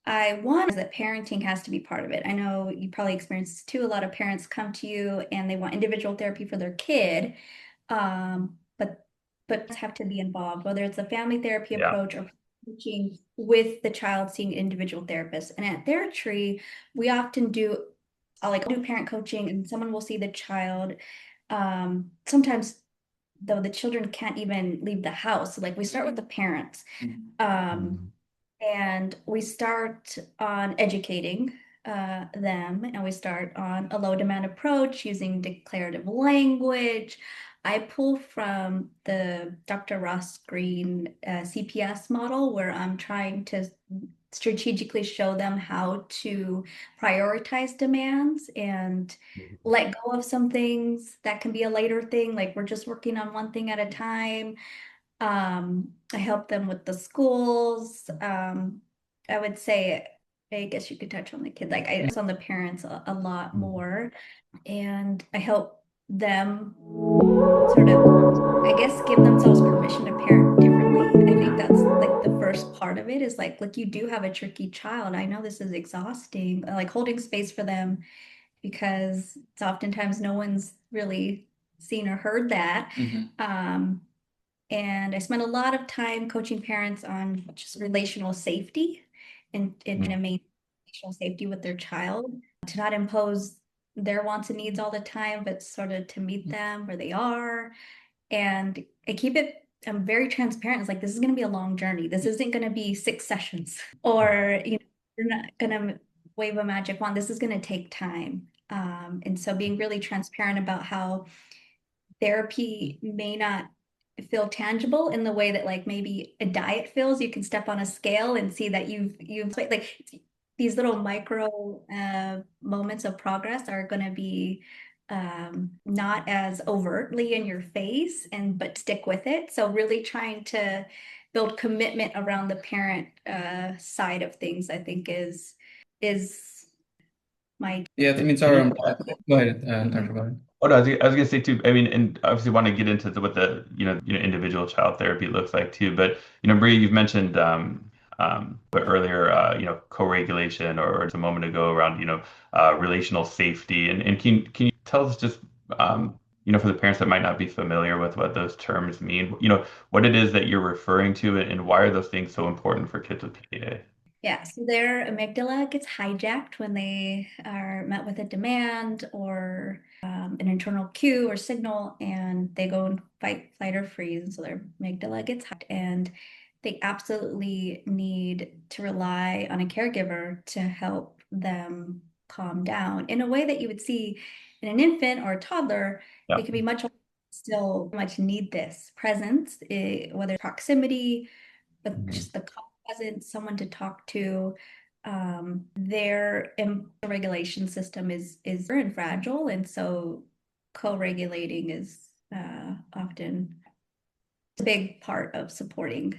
Speaker 3: I want is that parenting has to be part of it. I know you probably experience this too. A lot of parents come to you and they want individual therapy for their kid, but have to be involved, whether it's a family therapy
Speaker 1: Yeah.
Speaker 3: approach or coaching with the child seeing individual therapists. And at TheraTree, we often do I'll do parent coaching and someone will see the child. Sometimes though the children can't even leave the house. So, like we start with the parents.
Speaker 1: Mhm.
Speaker 3: And we start on educating them, and we start on a low demand approach using declarative language. I pull from the Dr. Ross Green CPS model, where I'm trying to strategically show them how to prioritize demands and let go of some things that can be a later thing, like we're just working on one thing at a time. I help them with the schools. I would say, I guess you could touch on the kid, like I on the parents a lot
Speaker 1: Mhm.
Speaker 3: more, and I help them sort of, I guess, give themselves permission to parent differently. I think that's like the first part of it is like you do have a tricky child. I know this is exhausting, like holding space for them because it's oftentimes no one's really seen or heard that. Um, and I spent a lot of time coaching parents on just relational safety and
Speaker 1: Mhm.
Speaker 3: to maintain relational safety with their child, to not impose their wants and needs all the time, but sort of to meet them where they are. And I keep it, I'm very transparent. It's like, this is going to be a long journey. This isn't going to be 6 sessions or, you're not going to wave a magic wand. This is going to take time. And so being really transparent about how therapy may not feel tangible in the way that like maybe a diet feels. You can step on a scale and see that you've like these little micro moments of progress are going to be not as overtly in your face and but stick with it. So really trying to build commitment around the parent side of things, I think is my
Speaker 2: yeah, I mean, it's our
Speaker 1: Any,
Speaker 2: own. Go ahead,
Speaker 3: Mhm.
Speaker 2: Dr. Bowden.
Speaker 1: Oh, no, I was gonna say too. I mean, and obviously want to get into what the individual child therapy looks like too. But Maria, you've mentioned but earlier co-regulation or just a moment ago around relational safety, and can you tell us just for the parents that might not be familiar with what those terms mean, what it is that you're referring to, and why are those things so important for kids with PDA?
Speaker 3: Yeah, so their amygdala gets hijacked when they are met with a demand or an internal cue or signal, and they go and fight, flight, or freeze. And so their amygdala gets hijacked, and they absolutely need to rely on a caregiver to help them calm down in a way that you would see in an infant or a toddler.
Speaker 1: Yeah.
Speaker 3: They can be much still much need this presence, whether it's proximity, but
Speaker 1: Mhm.
Speaker 3: just the presence, someone to talk to. Their regulation system is very fragile, and so co-regulating is often a big part of supporting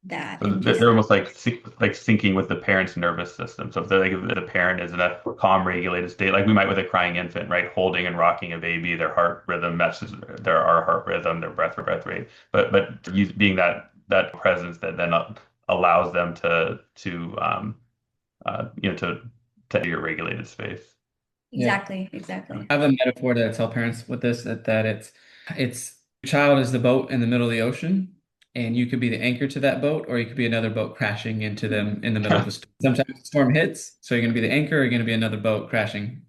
Speaker 3: that,
Speaker 1: So
Speaker 3: and just
Speaker 1: they're almost like syncing with the parent's nervous system. So if if the parent is in a calm, regulated state, like we might with a crying infant, right, holding and rocking a baby, their heart rhythm matches our heart rhythm, their breath rate. But being that presence that then allows them to enter your regulated space.
Speaker 2: Yeah.
Speaker 3: exactly.
Speaker 2: I have a metaphor that I tell parents with this that it's your child is the boat in the middle of the ocean, and you could be the anchor to that boat, or you could be another boat crashing into them in the middle of a storm. Sometimes the storm hits, so you're going to be the anchor, or you're going to be another boat crashing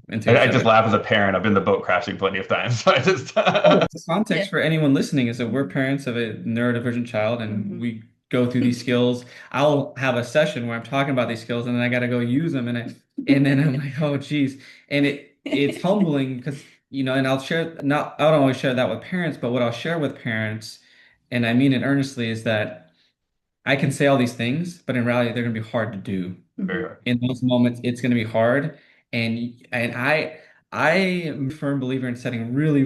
Speaker 2: into
Speaker 1: I
Speaker 2: each
Speaker 1: just
Speaker 2: other.
Speaker 1: laugh as a parent. I've been the boat crashing plenty of times. So I just
Speaker 2: Oh, the
Speaker 3: Yeah.
Speaker 2: context for anyone listening is that we're parents of a neurodivergent child and
Speaker 3: Mhm.
Speaker 2: we go through these skills. I'll have a session where I'm talking about these skills and then I got to go use them and then I'm like, oh geez. And it's humbling because and I don't always share that with parents, but what I'll share with parents, and I mean it earnestly, is that I can say all these things, but in reality they're gonna be hard to do
Speaker 1: very
Speaker 3: Mhm.
Speaker 1: hard.
Speaker 2: in those moments it's going to be hard and I am a firm believer in setting really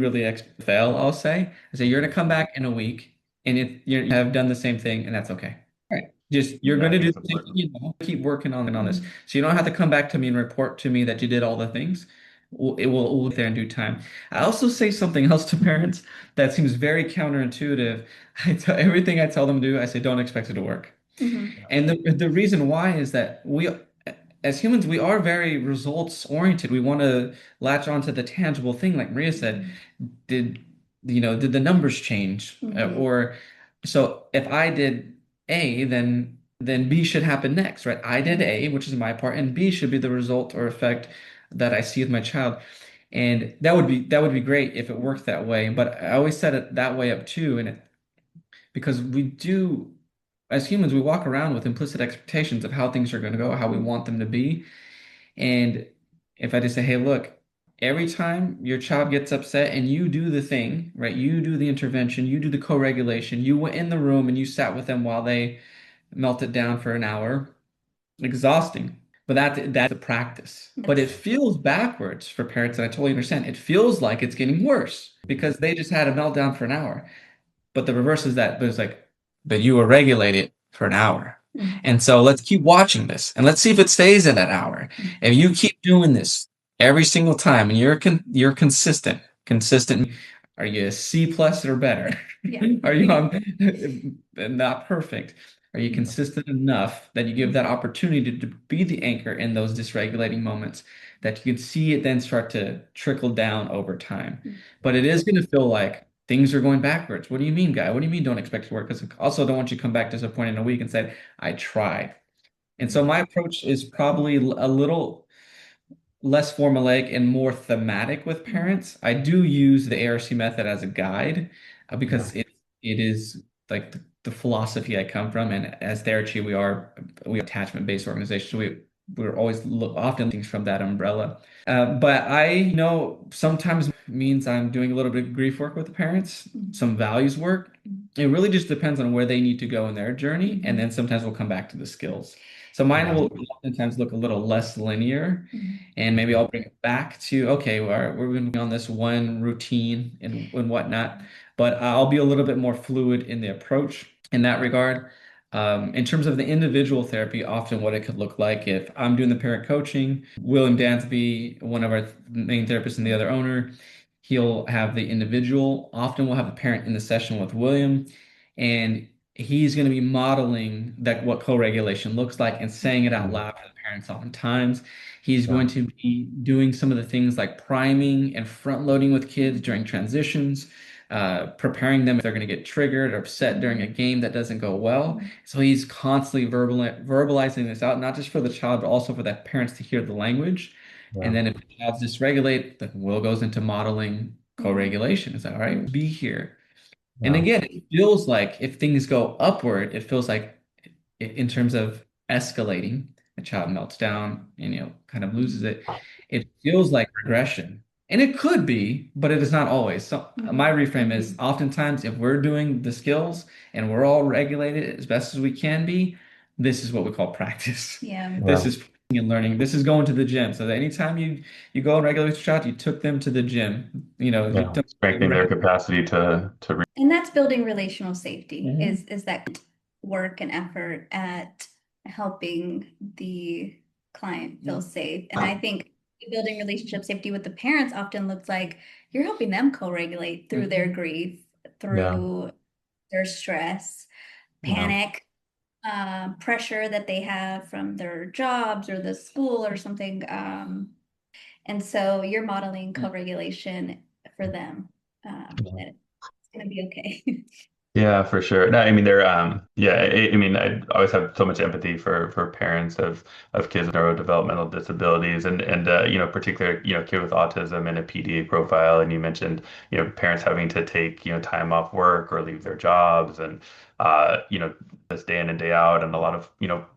Speaker 2: fail. I'll say you're going to come back in a week and you have done the same thing and that's okay. Right, just you're
Speaker 1: Yeah,
Speaker 2: going
Speaker 1: I
Speaker 2: to
Speaker 1: think
Speaker 2: do
Speaker 1: it's
Speaker 2: the same thing,
Speaker 1: important.
Speaker 2: keep working on this, so you don't have to come back to me and report to me that you did all the things. We'll get there in due time. I also say something else to parents that seems very counterintuitive. Everything I tell them to do, I say don't expect it to work.
Speaker 3: Mhm.
Speaker 1: Yeah.
Speaker 2: And the reason why is that as humans, we are very results oriented. We want to latch onto the tangible thing, like Maria said. Did did the numbers change?
Speaker 3: Mhm.
Speaker 2: Or so if I did A, then B should happen next, right? I did A, which is my part, and B should be the result or effect that I see with my child. And that would be great if it worked that way. But I always set it that way up too, because we do, as humans, we walk around with implicit expectations of how things are going to go, how we want them to be. And if I just say, hey, look, every time your child gets upset and you do the thing, right? You do the intervention, you do the co-regulation, you went in the room and you sat with them while they melted down for an hour, exhausting. But that's a practice. But it
Speaker 3: Yes.
Speaker 2: feels backwards for parents, and I totally understand. It feels like it's getting worse because they just had a meltdown for an hour. But the reverse is that there's like, but you were regulated for an hour.
Speaker 3: Mhm.
Speaker 2: And so let's keep watching this and let's see if it stays in that hour. If you keep doing this every single time and you're consistent, are you a C plus or better?
Speaker 3: Yeah.
Speaker 2: Are you not perfect? Are you consistent enough that you give that opportunity to be the anchor in those dysregulating moments that you can see it then start to trickle down over time? But it is going to feel like things are going backwards. What do you mean, Guy? What do you mean don't expect it to work? Because also don't want you to come back disappointed in a week and say, I tried. And so my approach is probably a little less formulaic and more thematic with parents. I do use the ARC method as a guide
Speaker 1: Yeah.
Speaker 2: because it is like the philosophy I come from. And as TheraTree, we are attachment-based organization. So we're always often things from that umbrella. But I know sometimes means I'm doing a little bit of grief work with the parents, some values work. It really just depends on where they need to go in their journey, and then sometimes we'll come back to the skills. So mine
Speaker 1: Yeah.
Speaker 2: will oftentimes look a little less linear, and maybe I'll bring it back to, okay, we're going to be on this one routine and whatnot, but I'll be a little bit more fluid in the approach in that regard. In terms of the individual therapy, often what it could look like if I'm doing the parent coaching, William Dansby, one of our main therapists and the other owner, he'll have the individual. Often we'll have a parent in the session with William, and he's going to be modeling that what co-regulation looks like and saying it out
Speaker 1: Mm.
Speaker 2: loud to the parents oftentimes. He's
Speaker 1: Yeah.
Speaker 2: going to be doing some of the things like priming and front loading with kids during transitions. preparing them if they're going to get triggered or upset during a game that doesn't go well. So he's constantly verbalizing this out, not just for the child, but also for the parents to hear the language. And
Speaker 1: Yeah.
Speaker 2: then if the child's dysregulate, the will goes into modeling co-regulation. It's like, all right, be here. And
Speaker 1: Yeah.
Speaker 2: again, it feels like if things go upward, it feels like in terms of escalating, a child melts down and kind of loses it. It feels like regression. And it could be, but it is not always. So my reframe is oftentimes if we're doing the skills and we're all regulated as best as we can be, this is what we call practice.
Speaker 3: Yeah.
Speaker 2: This
Speaker 1: Yeah.
Speaker 2: is and learning. This is going to the gym. So that anytime you go and regulate your child, you took them to the gym. You
Speaker 1: Yeah.
Speaker 2: took
Speaker 1: Strengthening their capacity to
Speaker 3: And that's building relational safety
Speaker 2: Mhm.
Speaker 3: is that work and effort at helping the client feel safe. And I think building relationship safety with the parents often looks like you're helping them co-regulate through their grief,
Speaker 1: yeah.
Speaker 3: through their stress,
Speaker 1: Yeah.
Speaker 3: panic, pressure that they have from their jobs or the school or something. And so you're modeling co-regulation for them. That it's going to be okay.
Speaker 1: Yeah, for sure. No, I mean they're yeah, I mean I always have so much empathy for parents of kids with neurodevelopmental disabilities and particular, kid with autism and a PDA profile. And you mentioned, parents having to take, time off work or leave their jobs and this day in and day out and a lot of,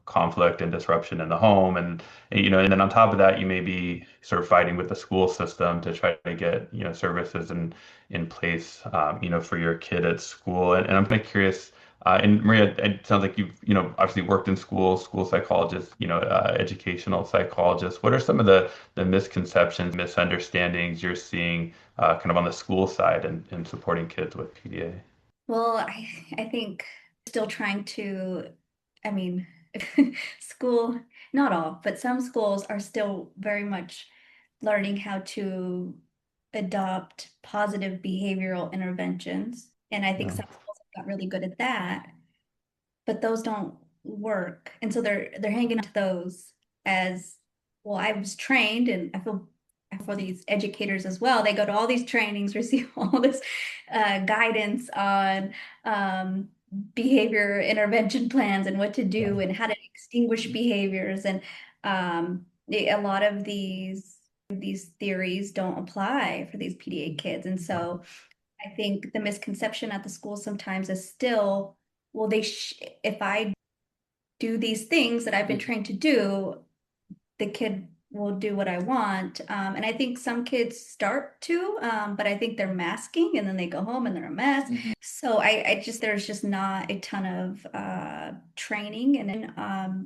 Speaker 1: conflict and disruption in the home and then on top of that you may be sort of fighting with the school system to try to get, services in place, for your kid at school. And I'm kind of curious, and Maria, it sounds like you've, obviously worked in schools, school psychologist, educational psychologist. What are some of the misconceptions, misunderstandings you're seeing kind of on the school side and supporting kids with PDA?
Speaker 3: Well, I think still trying to, I mean, school, not all, but some schools are still very much learning how to adopt positive behavioral interventions. And I think
Speaker 1: Yeah.
Speaker 3: some schools have got really good at that, but those don't work. And so they're hanging on to those as, well, I was trained and I feel for these educators as well. They go to all these trainings, receive all this guidance on behavior intervention plans and what to do and how to extinguish behaviors. And a lot of these theories don't apply for these PDA kids. And so I think the misconception at the school sometimes is still, well, if I do these things that I've been trained to do, the kid will do what I want. And I think some kids start to, but I think they're masking and then they go home and they're a mess. So there's just not a ton of training. And then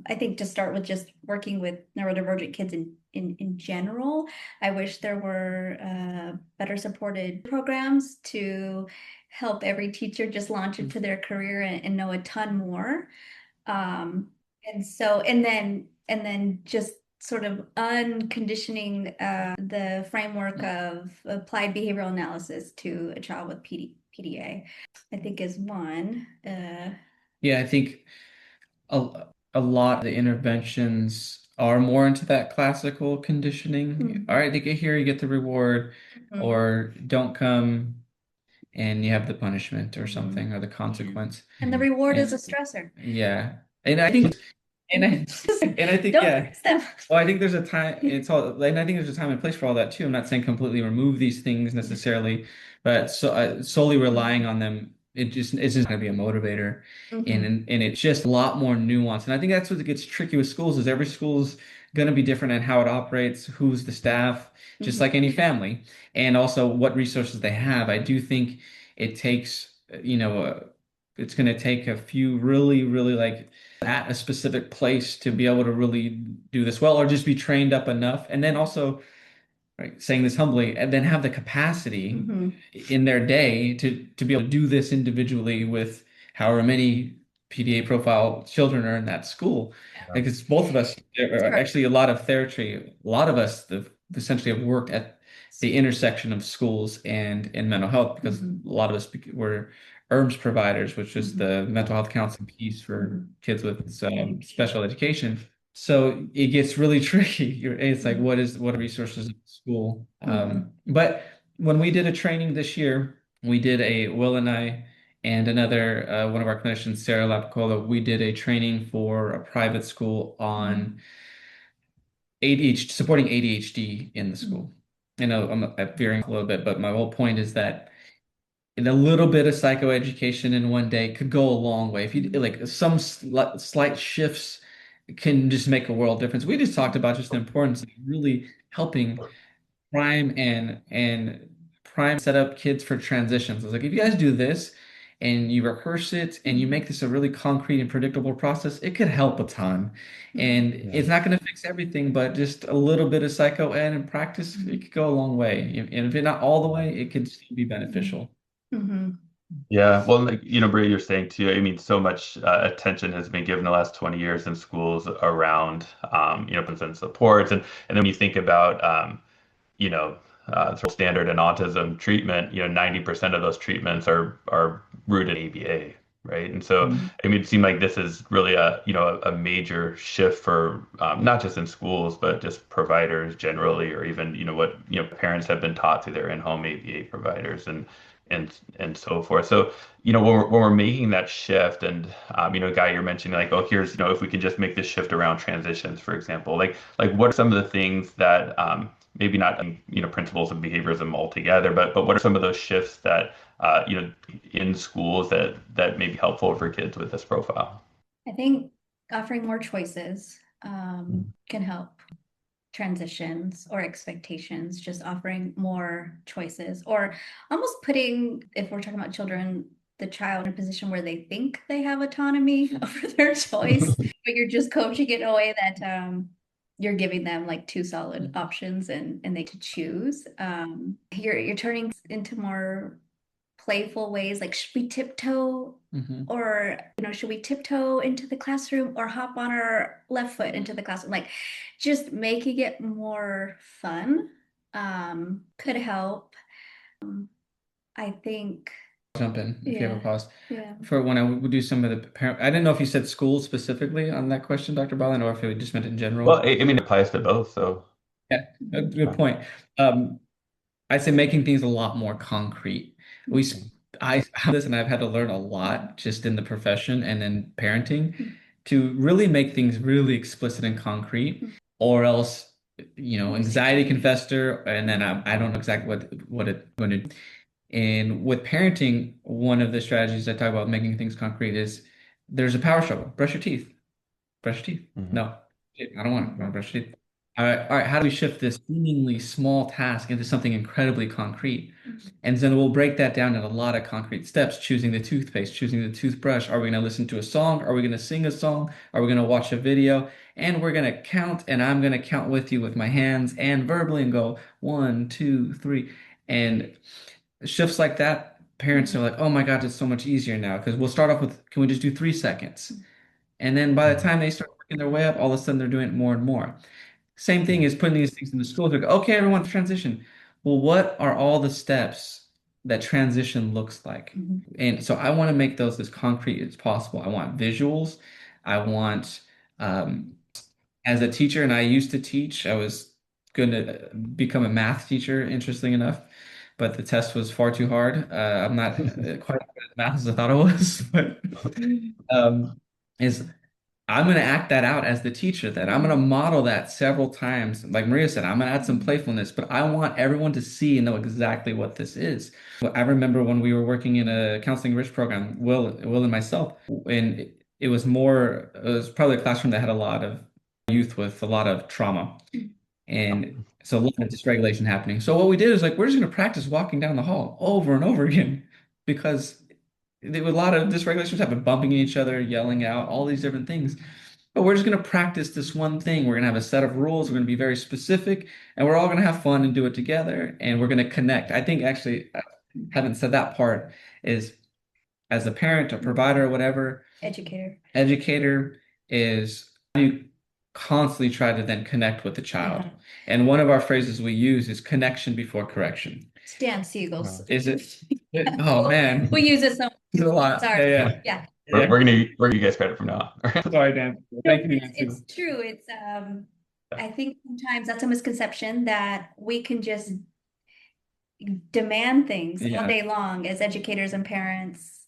Speaker 3: I think to start with just working with neurodivergent kids in general, I wish there were better supported programs to help every teacher just launch into their career and know a ton more. And then just sort of unconditioning the framework of applied behavioral analysis to a child with PDA, I think is one.
Speaker 2: Yeah, I think a lot of the interventions are more into that classical conditioning. All right, they get here, you get the reward, or don't come and you have the punishment or something or the consequence.
Speaker 3: And the reward is
Speaker 2: And
Speaker 3: a stressor.
Speaker 2: yeah. And I think and I and I think
Speaker 3: Don't
Speaker 2: yeah.
Speaker 3: fix them.
Speaker 2: Well, I think there's a time it's all and I think there's a time and place for all that too. I'm not saying completely remove these things necessarily, but solely relying on them, it's just going to be a motivator. And it's just a lot more nuanced. And I think that's what gets tricky with schools is every school's going to be different in how it operates, who's the staff, just like any family, and also what resources they have. I do think it takes, it's going to take a few really, really like at a specific place to be able to really do this well, or just be trained up enough. And then also, right, saying this humbly, and then have the capacity in their day to be able to do this individually with however many PDA profile children are in that school. Because both of us, actually a lot of TheraTree, a lot of us essentially have worked at the intersection of schools and mental health because a lot of us were ERMS providers, which is the mental health counseling piece for kids with special education. So it gets really tricky. It's like, what are resources at school? But when we did a training this year, We did Will and I and another one of our clinicians, Sarah Lapicola, we did a training for a private school on ADHD, supporting ADHD in the school. I know I'm veering a little bit, but my whole point is that in a little bit of psychoeducation in one day could go a long way. If you like some slight shifts can just make a world difference. We just talked about just the importance of really helping prime set up kids for transitions. I was like, if you guys do this and you rehearse it and you make this a really concrete and predictable process, it could help a ton. And it's not going to fix everything, but just a little bit of psycho ed and practice, it could go a long way. And if it's not all the way, it could still be beneficial.
Speaker 1: Yeah, well, like, Bria, you're saying too, I mean, so much attention has been given the last 20 years in schools around, and supports. And then when you think about, you know, sort of standard and autism treatment, 90% of those treatments are rooted in ABA, right? And so, I mean, it seemed like this is really a major shift for not just in schools, but just providers generally, or even, what, parents have been taught through their in-home ABA providers and so forth. So, when we're making that shift and, Guy, you're mentioning like, oh, here's, if we can just make this shift around transitions, for example, like what are some of the things that, maybe not, principles of behaviorism altogether, but what are some of those shifts that, in schools that may be helpful for kids with this profile?
Speaker 3: I think offering more choices can help transitions or expectations, just offering more choices, or almost putting, if we're talking about children, the child in a position where they think they have autonomy over their choice, but you're just coaching it in a way that you're giving them like two solid options and they could choose. You're turning into more playful ways, like should we tiptoe or should we tiptoe into the classroom or hop on our left foot into the classroom, like just making it more fun could help. I think
Speaker 2: Jump in if you have a pause.
Speaker 3: Yeah.
Speaker 2: For when I would do some of the parent, I didn't know if you said school specifically on that question, Dr. Ballin, or if it just meant in general.
Speaker 1: Well, I mean, it applies to both, so.
Speaker 2: Yeah, good point. I'd say making things a lot more concrete. I have this, and I've had to learn a lot just in the profession and in parenting to really make things really explicit and concrete, or else, anxiety can fester, and then I don't know exactly what it's going to do. And with parenting, one of the strategies I talk about making things concrete is there's a power struggle. Brush your teeth. Brush your teeth. No, I don't want to brush your teeth. All right, how do we shift this seemingly small task into something incredibly concrete? And then we'll break that down in a lot of concrete steps, choosing the toothpaste, choosing the toothbrush. Are we going to listen to a song? Are we going to sing a song? Are we going to watch a video? And we're going to count, and I'm going to count with you with my hands and verbally and go 1, 2, 3. And shifts like that, parents are like, oh my God, it's so much easier now. Because we'll start off with, can we just do 3 seconds? And then by the time they start working their way up, all of a sudden they're doing it more and more. Same thing as putting these things in the schools. Like, okay, everyone, transition. Well, what are all the steps that transition looks like? And so I want to make those as concrete as possible. I want visuals. I want, as a teacher, and I used to teach, I was going to become a math teacher, interestingly enough, but the test was far too hard. I'm not quite as good at math as I thought I was, but is I'm going to act that out as the teacher, that I'm going to model that several times. Like Maria said, I'm going to add some playfulness, but I want everyone to see and know exactly what this is. I remember when we were working in a counseling rich program, Will and myself, and it was probably a classroom that had a lot of youth with a lot of trauma. And so a lot of dysregulation happening. So what we did is like, we're just going to practice walking down the hall over and over again because there was a lot of dysregulations happen, bumping into each other, yelling out, all these different things. But we're just going to practice this one thing. We're going to have a set of rules. We're going to be very specific, and we're all going to have fun and do it together, and we're going to connect. I think actually, I haven't said that part is as a parent, a provider, whatever, educator is you constantly try to then connect with the child. And one of our phrases we use is connection before correction.
Speaker 3: Stan Siegel's.
Speaker 2: Is it? Oh man.
Speaker 3: We use it so
Speaker 2: a lot.
Speaker 3: Sorry.
Speaker 2: Yeah.
Speaker 1: We're gonna give you guys credit from now on.
Speaker 2: Sorry, Dan. Thank you.
Speaker 3: It's true. It's I think sometimes that's a misconception that we can just demand things all
Speaker 2: Yeah.
Speaker 3: day long as educators and parents.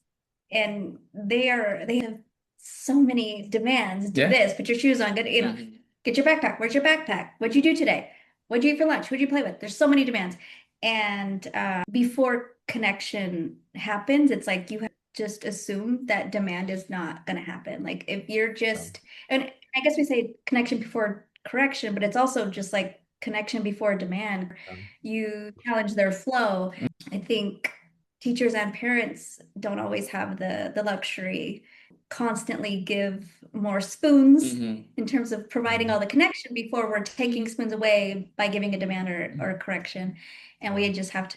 Speaker 3: And they have so many demands. Do
Speaker 2: Yeah.
Speaker 3: this, put your shoes on, get your backpack. Where's your backpack? What'd you do today? What'd you eat for lunch? Who'd you play with? There's so many demands. And before connection happens, it's like you have to just assume that demand is not going to happen. Like if you're just, and I guess we say connection before correction, but it's also just like connection before demand. You challenge their flow. I think teachers and parents don't always have the luxury constantly give more spoons in terms of providing all the connection before we're taking spoons away by giving a demand or a correction. And we just have to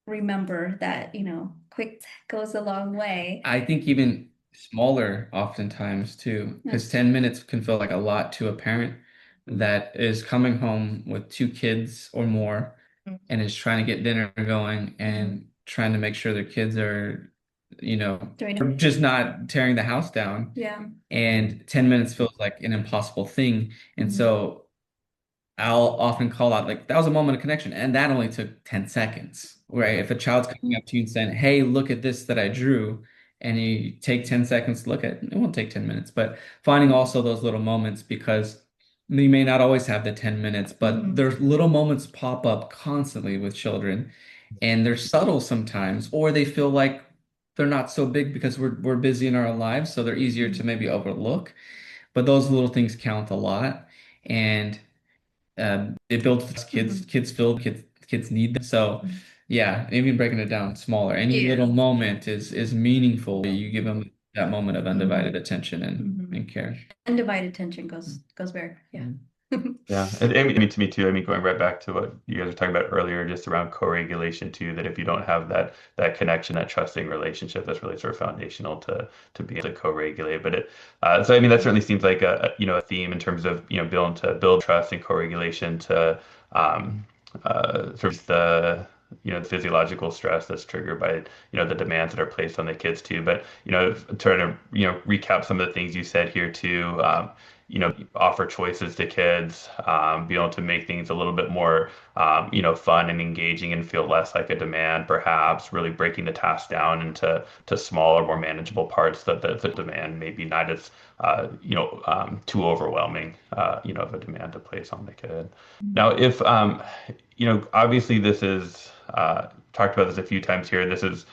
Speaker 3: remember that, quick goes a long way.
Speaker 2: I think even smaller oftentimes too, because 10 minutes can feel like a lot to a parent that is coming home with two kids or more and is trying to get dinner going and trying to make sure their kids are, just not tearing the house down.
Speaker 3: Yeah.
Speaker 2: And 10 minutes feels like an impossible thing. And so I'll often call out, like, that was a moment of connection, and that only took 10 seconds, right? If a child's coming up to you and saying, hey, look at this that I drew, and you take 10 seconds to look at it, it won't take 10 minutes, but finding also those little moments, because you may not always have the 10 minutes, but there's little moments pop up constantly with children, and they're subtle sometimes, or they feel like they're not so big because we're busy in our lives, so they're easier to maybe overlook. But those little things count a lot. And it builds kids need them. So yeah, even breaking it down smaller, any little moment is meaningful. You give them that moment of undivided attention and care.
Speaker 3: Undivided attention goes where? Yeah.
Speaker 1: Yeah, and I mean, to me too. I mean, going right back to what you guys were talking about earlier, just around co-regulation too. That if you don't have that connection, that trusting relationship, that's really sort of foundational to be able to co-regulate. But so I mean, that certainly seems like a theme in terms of build trust and co-regulation to sort of the physiological stress that's triggered by the demands that are placed on the kids too. But trying to recap some of the things you said here too. Offer choices to kids, be able to make things a little bit more, fun and engaging and feel less like a demand, perhaps really breaking the task down into smaller, more manageable parts that the demand may be not as, too overwhelming, of a demand to place on the kid. Now, if, obviously this is, talked about this a few times here. This is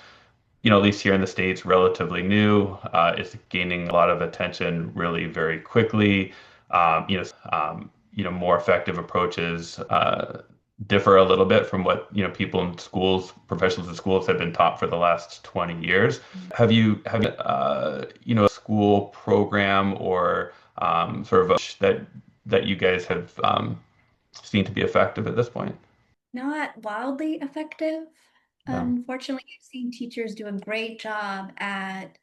Speaker 1: at least here in the States, relatively new. It's gaining a lot of attention really very quickly. More effective approaches differ a little bit from what people in schools, professionals in schools have been taught for the last 20 years. Have you a school program or sort of that you guys have seen to be effective at this point?
Speaker 3: Not wildly effective.
Speaker 1: No.
Speaker 3: Unfortunately, I've seen teachers do a great job at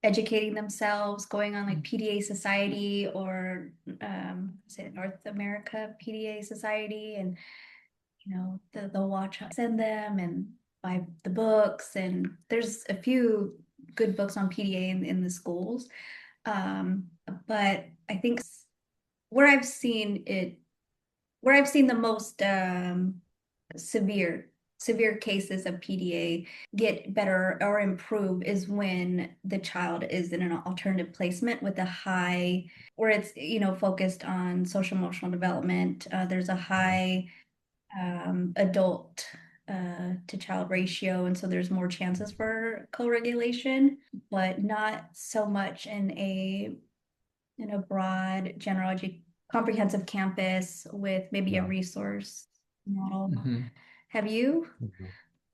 Speaker 3: educating themselves, going on like PDA Society or is it North America PDA Society, and they'll watch send them and buy the books, and there's a few good books on PDA in the schools. But I think where I've seen it, where I've seen the most severe cases of PDA get better or improve is when the child is in an alternative placement with a high, where it's focused on social emotional development. There's a high adult to child ratio, and so there's more chances for co-regulation, but not so much in a broad general comprehensive campus with maybe a resource model. Have you?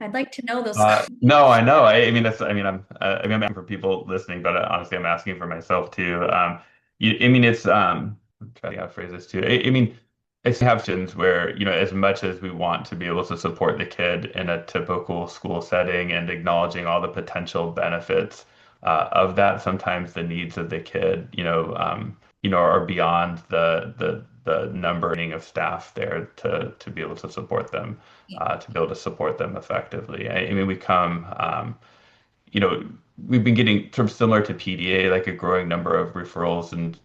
Speaker 3: I'd like to know those.
Speaker 1: No, I know. I mean, I'm asking for people listening, but honestly, I'm asking for myself too. I mean, I'm trying to phrase this too. I mean, it's have situations where, as much as we want to be able to support the kid in a typical school setting and acknowledging all the potential benefits of that, sometimes the needs of the kid, are beyond the numbering of staff there to be able to support them, to be able to support them effectively. I mean, we come, we've been getting sort of similar to PDA, like a growing number of referrals and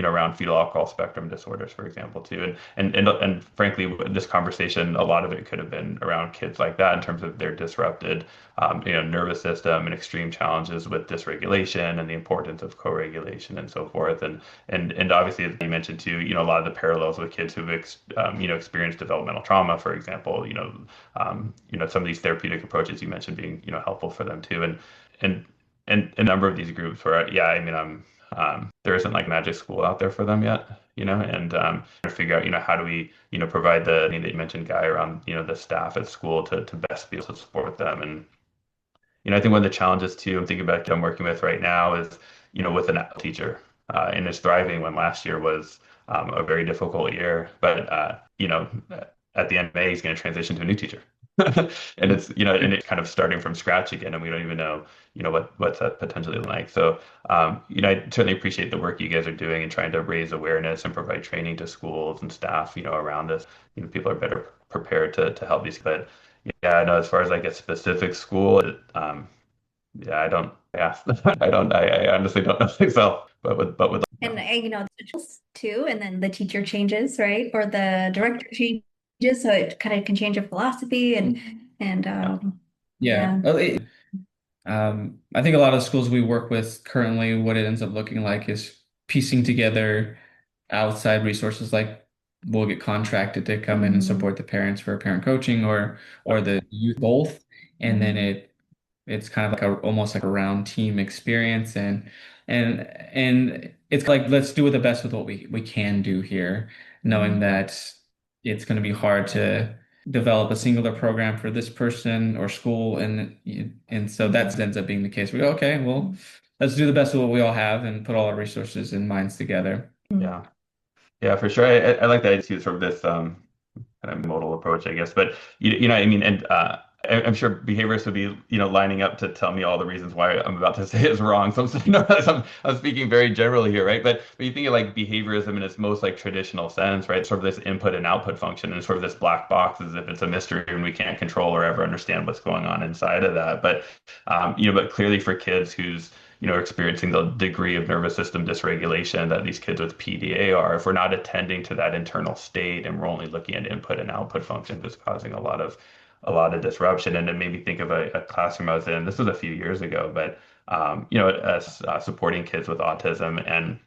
Speaker 1: around fetal alcohol spectrum disorders, for example, too. And frankly, this conversation, a lot of it could have been around kids like that in terms of their disrupted nervous system and extreme challenges with dysregulation and the importance of co-regulation and so forth. And obviously, as you mentioned too, a lot of the parallels with kids who've experienced developmental trauma, for example, some of these therapeutic approaches you mentioned being helpful for them too. And and a number of these groups where, yeah, I mean, there isn't like magic school out there for them yet, and to figure out, how do we, provide the thing that you mentioned, Guy, around, the staff at school to best be able to support them. And, I think one of the challenges too, I'm thinking about I'm working with right now is, with an teacher, and is thriving when last year was a very difficult year. But, at the end of May, he's going to transition to a new teacher. And and it's kind of starting from scratch again, and we don't even know, what's that potentially like. So, I certainly appreciate the work you guys are doing and trying to raise awareness and provide training to schools and staff, around this. People are better prepared to help these. But yeah, no, as far as like a specific school, yeah, I don't, yeah, I honestly don't know myself, but with,
Speaker 3: And it's too, and then the teacher changes, right? Or the director changes, so it kind of can change your philosophy and
Speaker 2: Yeah.
Speaker 3: yeah.
Speaker 2: Well, I think a lot of schools we work with currently, what it ends up looking like is piecing together outside resources, like we'll get contracted to come in and
Speaker 3: Mhm.
Speaker 2: support the parents for parent coaching or the youth both. And then it's kind of like almost like a round team experience, and it's like let's do the best with what we can do here, knowing that it's going to be hard to develop a singular program for this person or school, and so that ends up being the case. We go, okay, well, let's do the best with what we all have and put all our resources and minds together.
Speaker 1: yeah, yeah, for sure. I like that I see sort of this kind of modal approach, I guess. But I mean, and I'm sure behaviorists would be, lining up to tell me all the reasons why I'm about to say is wrong. So I'm speaking very generally here, right? But you think of like behaviorism in its most like traditional sense, right? Sort of this input and output function, and sort of this black box as if it's a mystery and we can't control or ever understand what's going on inside of that. But clearly for kids who's experiencing the degree of nervous system dysregulation that these kids with PDA are, if we're not attending to that internal state and we're only looking at input and output functions, it's causing a lot of disruption. And it made me think of a classroom I was in. This was a few years ago, but supporting kids with autism, and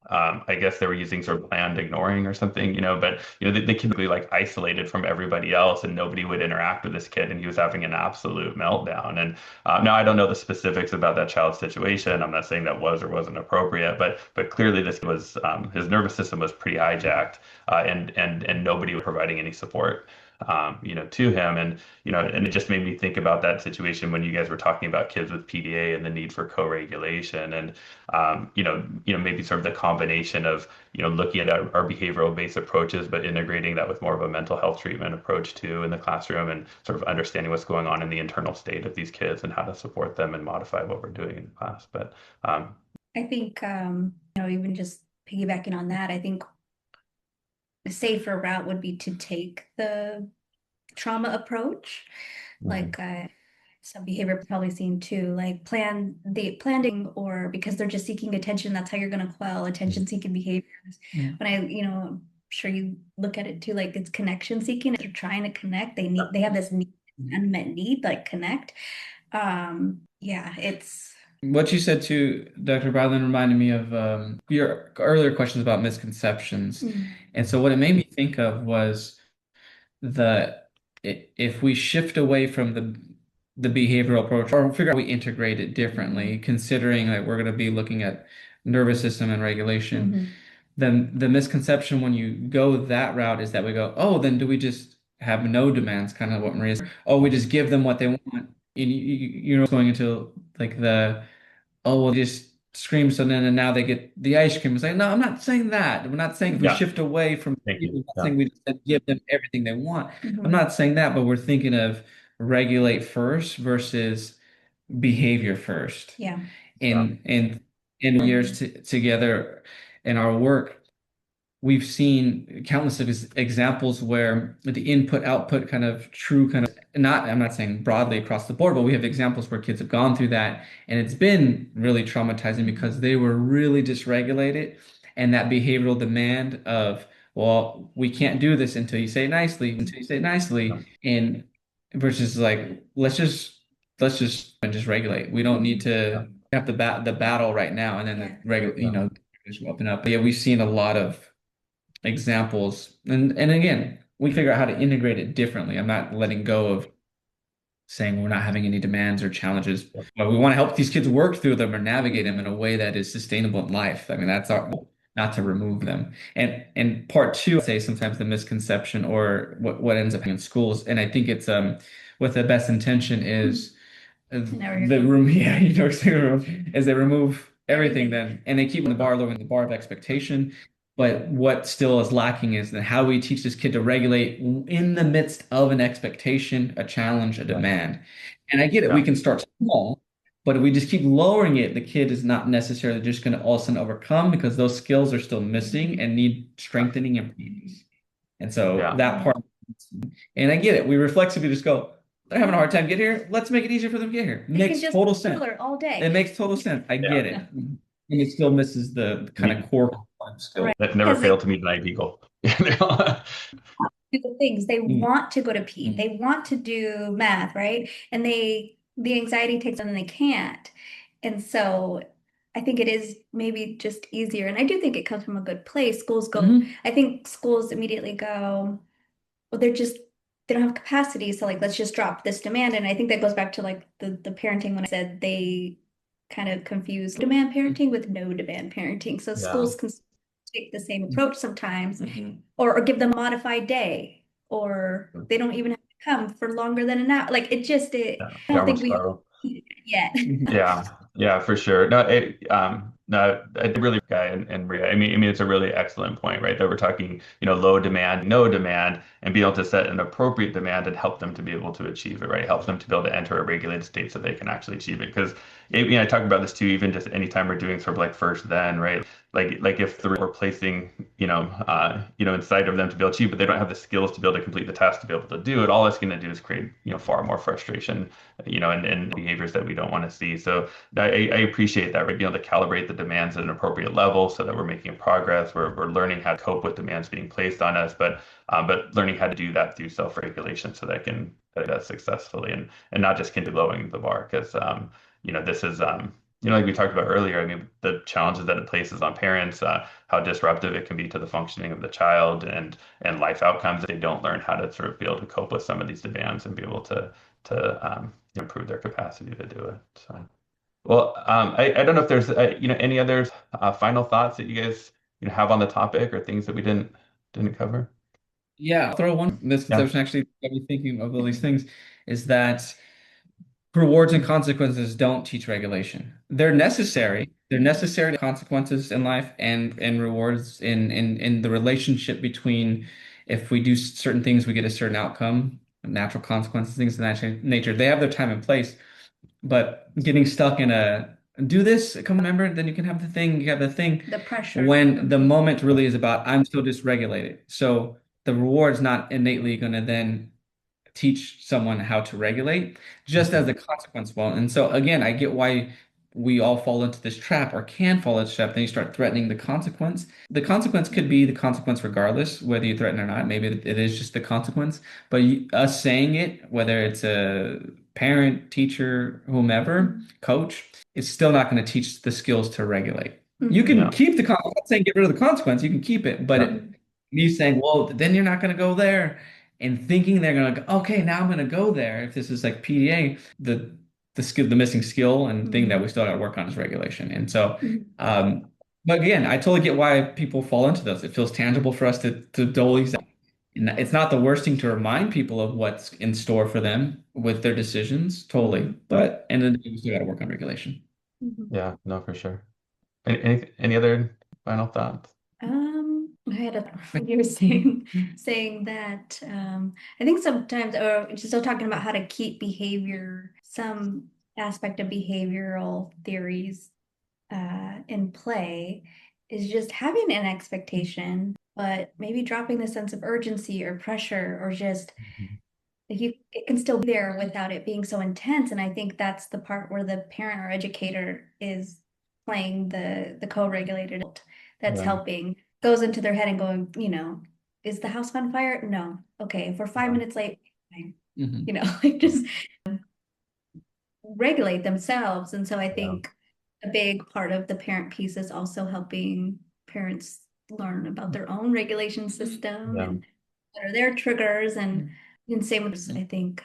Speaker 1: I guess they were using sort of planned ignoring or something, but the kid would be like isolated from everybody else and nobody would interact with this kid and he was having an absolute meltdown. And now I don't know the specifics about that child's situation. I'm not saying that was or wasn't appropriate, but clearly this was his nervous system was pretty hijacked, and nobody was providing any support. To him, and it just made me think about that situation when you guys were talking about kids with PDA and the need for co-regulation, and maybe sort of the combination of, looking at our behavioral based approaches, but integrating that with more of a mental health treatment approach too in the classroom, and sort of understanding what's going on in the internal state of these kids and how to support them and modify what we're doing in class. But
Speaker 3: I think even just piggybacking on that, I think a safer route would be to take the trauma approach, like some behavior probably seen too, like planning, or because they're just seeking attention, that's how you're going to quell attention seeking behaviors. When I'm sure you look at it too, like it's connection seeking. If they're trying to connect, they have this need, unmet need, like connect. Yeah, it's
Speaker 2: What you said to Dr. Bradlin reminded me of your earlier questions about misconceptions. And so what it made me think of was the if we shift away from the behavioral approach or figure out we integrate it differently, considering that we're going to be looking at nervous system and regulation, then the misconception when you go that route is that we go, oh, then do we just have no demands, kind of what Maria said. Oh, we just give them what they want. And going into like oh, well, just scream so then and now they get the ice cream. It's like, no, I'm not saying that. We're not saying if we
Speaker 1: yeah,
Speaker 2: shift away from
Speaker 1: thank
Speaker 2: people,
Speaker 1: you.
Speaker 2: I'm not
Speaker 1: Yeah,
Speaker 2: saying we just give them everything they want. I'm not saying that, but we're thinking of regulate first versus behavior first.
Speaker 3: yeah.
Speaker 1: yeah,
Speaker 2: And in years together in our work, we've seen countless of examples where the input output kind of true kind of I'm not saying broadly across the board, but we have examples where kids have gone through that, and it's been really traumatizing because they were really dysregulated, and that behavioral demand of, well, we can't do this until you say it nicely, and versus like, let's just regulate. We don't need to have the battle right now, and then
Speaker 3: Yeah.
Speaker 2: the regular, just open up. But yeah, we've seen a lot of examples, and again, we figure out how to integrate it differently. I'm not letting go of saying we're not having any demands or challenges, but we want to help these kids work through them or navigate them in a way that is sustainable in life. I mean, that's our not to remove them. And part two, I'd say sometimes the misconception or what ends up in schools, and I think it's with the best intention is the room, yeah, is they remove everything then, and they keep the bar low in the bar of expectation. But what still is lacking is that how we teach this kid to regulate in the midst of an expectation, a challenge, a demand. And I get it, we can start small, but if we just keep lowering it, the kid is not necessarily just going to all of a sudden overcome because those skills are still missing and need strengthening and practice. And so that part, and I get it, we reflexively just go, they're having a hard time getting here. Let's make it easier for them to get here. Makes total sense.
Speaker 3: All day.
Speaker 2: It makes total sense. I get it. And it still misses the kind of core skill.
Speaker 1: That never failed to meet an IB goal.
Speaker 3: Do the things they want to go to PE, they want to do math, right? And the anxiety takes them and they can't. And so I think it is maybe just easier. And I do think it comes from a good place. Schools go, I think schools immediately go, well, they don't have capacity. So like, let's just drop this demand. And I think that goes back to like the parenting when I said they kind of confuse demand parenting with no demand parenting. So schools can take the same approach sometimes, or give them a modified day, or they don't even have to come for longer than an hour. Like I don't think we yet.
Speaker 1: Yeah, for sure. No, I really, Guy and Maria. I mean, it's a really excellent point, right? That we're talking, low demand, no demand, and be able to set an appropriate demand and help them to be able to achieve it, right? Help them to be able to enter a regulated state so they can actually achieve it. Because, I talk about this too, even just anytime we're doing sort of like first then, right? Like if we're placing, inside of them to be able to achieve, but they don't have the skills to be able to complete the task to be able to do it, all it's going to do is create, far more frustration, and behaviors that we don't want to see. So I appreciate that, right? Being able to calibrate the demands at an appropriate level so that we're making progress. We're learning how to cope with demands being placed on us, but learning how to do that through self-regulation so that can do that successfully and not just continue lowering the bar because this is like we talked about earlier. I mean, the challenges that it places on parents, how disruptive it can be to the functioning of the child and life outcomes if they don't learn how to sort of be able to cope with some of these demands and be able to improve their capacity to do it. So, well, I don't know if there's any other final thoughts that you guys have on the topic or things that we didn't cover.
Speaker 2: Yeah, I'll throw one misconception actually got me thinking of all these things is that rewards and consequences don't teach regulation. They're necessary. They're necessary to consequences in life and rewards in the relationship between if we do certain things, we get a certain outcome, natural consequences, things of that nature. They have their time and place, but getting stuck in a do this, come remember, then you can have the thing, you have the thing.
Speaker 3: The pressure.
Speaker 2: When the moment really is about I'm still dysregulated. So the reward's not innately going to then teach someone how to regulate, just as the consequence will. And so again, I get why we all fall into this trap or can fall into this trap. Then you start threatening the consequence. The consequence could be the consequence regardless, whether you threaten or not. Maybe it is just the consequence. But us saying it, whether it's a parent, teacher, whomever, coach, it's still not going to teach the skills to regulate. You can keep the consequence. I'm not saying get rid of the consequence. You can keep it, but me saying, well, then you're not going to go there and thinking they're going to go, okay, now I'm going to go there. If this is like PDA, the skill, the missing skill and thing that we still got to work on is regulation. And so, but again, I totally get why people fall into those. It feels tangible for us to dole these. It's not the worst thing to remind people of what's in store for them with their decisions, totally. But and then we still got to work on regulation.
Speaker 1: Yeah, no, for sure. Any other final thoughts?
Speaker 3: I had you were saying that I think sometimes, or just still talking about how to keep behavior, some aspect of behavioral theories in play is just having an expectation, but maybe dropping the sense of urgency or pressure or just it can still be there without it being so intense. And I think that's the part where the parent or educator is playing the co-regulated that's
Speaker 1: Yeah.
Speaker 3: helping, goes into their head and going, is the house on fire? No. Okay, if we're 5 minutes late, fine.
Speaker 2: Mhm.
Speaker 3: Like just regulate themselves. And so I
Speaker 1: Yeah.
Speaker 3: think a big part of the parent piece is also helping parents learn about their own regulation system
Speaker 1: Yeah.
Speaker 3: and what are their triggers, and same with, I think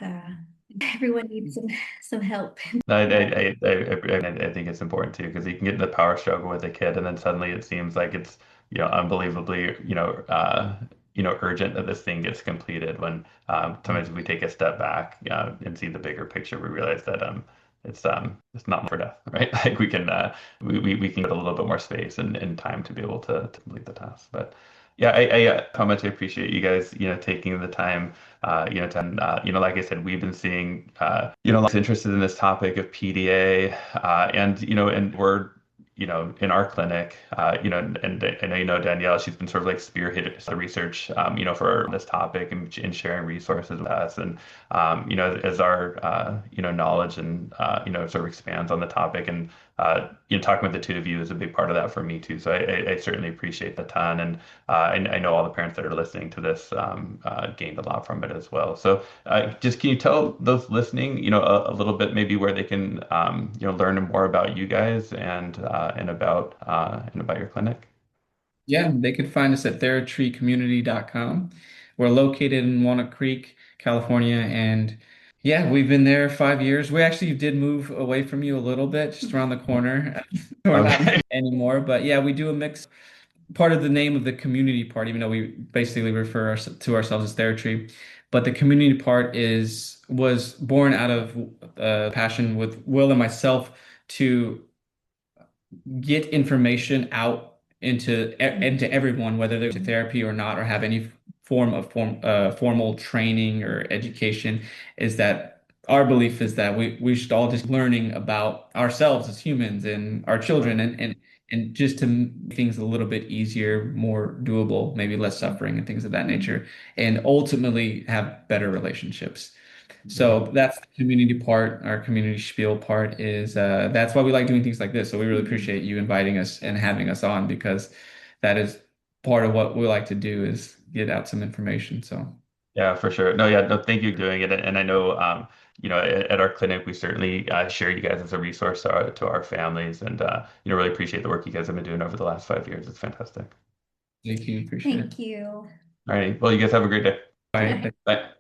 Speaker 3: everyone needs some help.
Speaker 1: I think it's important too because you can get in the power struggle with a kid, and then suddenly it seems like it's unbelievably urgent that this thing gets completed. When sometimes if we take a step back and see the bigger picture, we realize that it's not for death, right? Like we can get a little bit more space and time to be able to complete the task. But yeah, how much I appreciate you guys taking the time like I said, we've been seeing, lots interested in this topic of PDA, and we're, in our clinic, and I know Danielle, she's been sort of like spearheaded the research, for this topic and sharing resources with us. And, as our, knowledge and, sort of expands on the topic and, talking with the two of you is a big part of that for me too. So I certainly appreciate the ton. And I know all the parents that are listening to this gained a lot from it as well. So just can you tell those listening, a little bit maybe where they can, learn more about you guys and about your clinic?
Speaker 2: Yeah, they could find us at theratreecommunity.com. We're located in Walnut Creek, California, and yeah, we've been there 5 years. We actually did move away from you a little bit, just around the corner. We're not
Speaker 1: Okay.
Speaker 2: anymore, but yeah, we do a mix. Part of the name of the community part, even though we basically refer to ourselves as TheraTree, but the community part was born out of passion with Will and myself to get information out into everyone, whether they're to therapy or not, or have any formal training or education, is that our belief is that we should all just learning about ourselves as humans and our children, and just to make things a little bit easier, more doable, maybe less suffering and things of that nature, and ultimately have better relationships.
Speaker 1: Yeah.
Speaker 2: So that's the community part. Our community spiel part is that's why we like doing things like this. So we really appreciate you inviting us and having us on, because that is part of what we like to do, is get out some information. So
Speaker 1: Yeah, for sure. No, yeah, no, thank you for doing it. And I know, at our clinic, we certainly share you guys as a resource to our families, and really appreciate the work you guys have been doing over the last 5 years. It's fantastic.
Speaker 2: thank you, appreciate it.
Speaker 3: Thank you.
Speaker 1: All right. Well, you guys have a great day.
Speaker 2: Bye.
Speaker 3: Bye.
Speaker 1: Bye.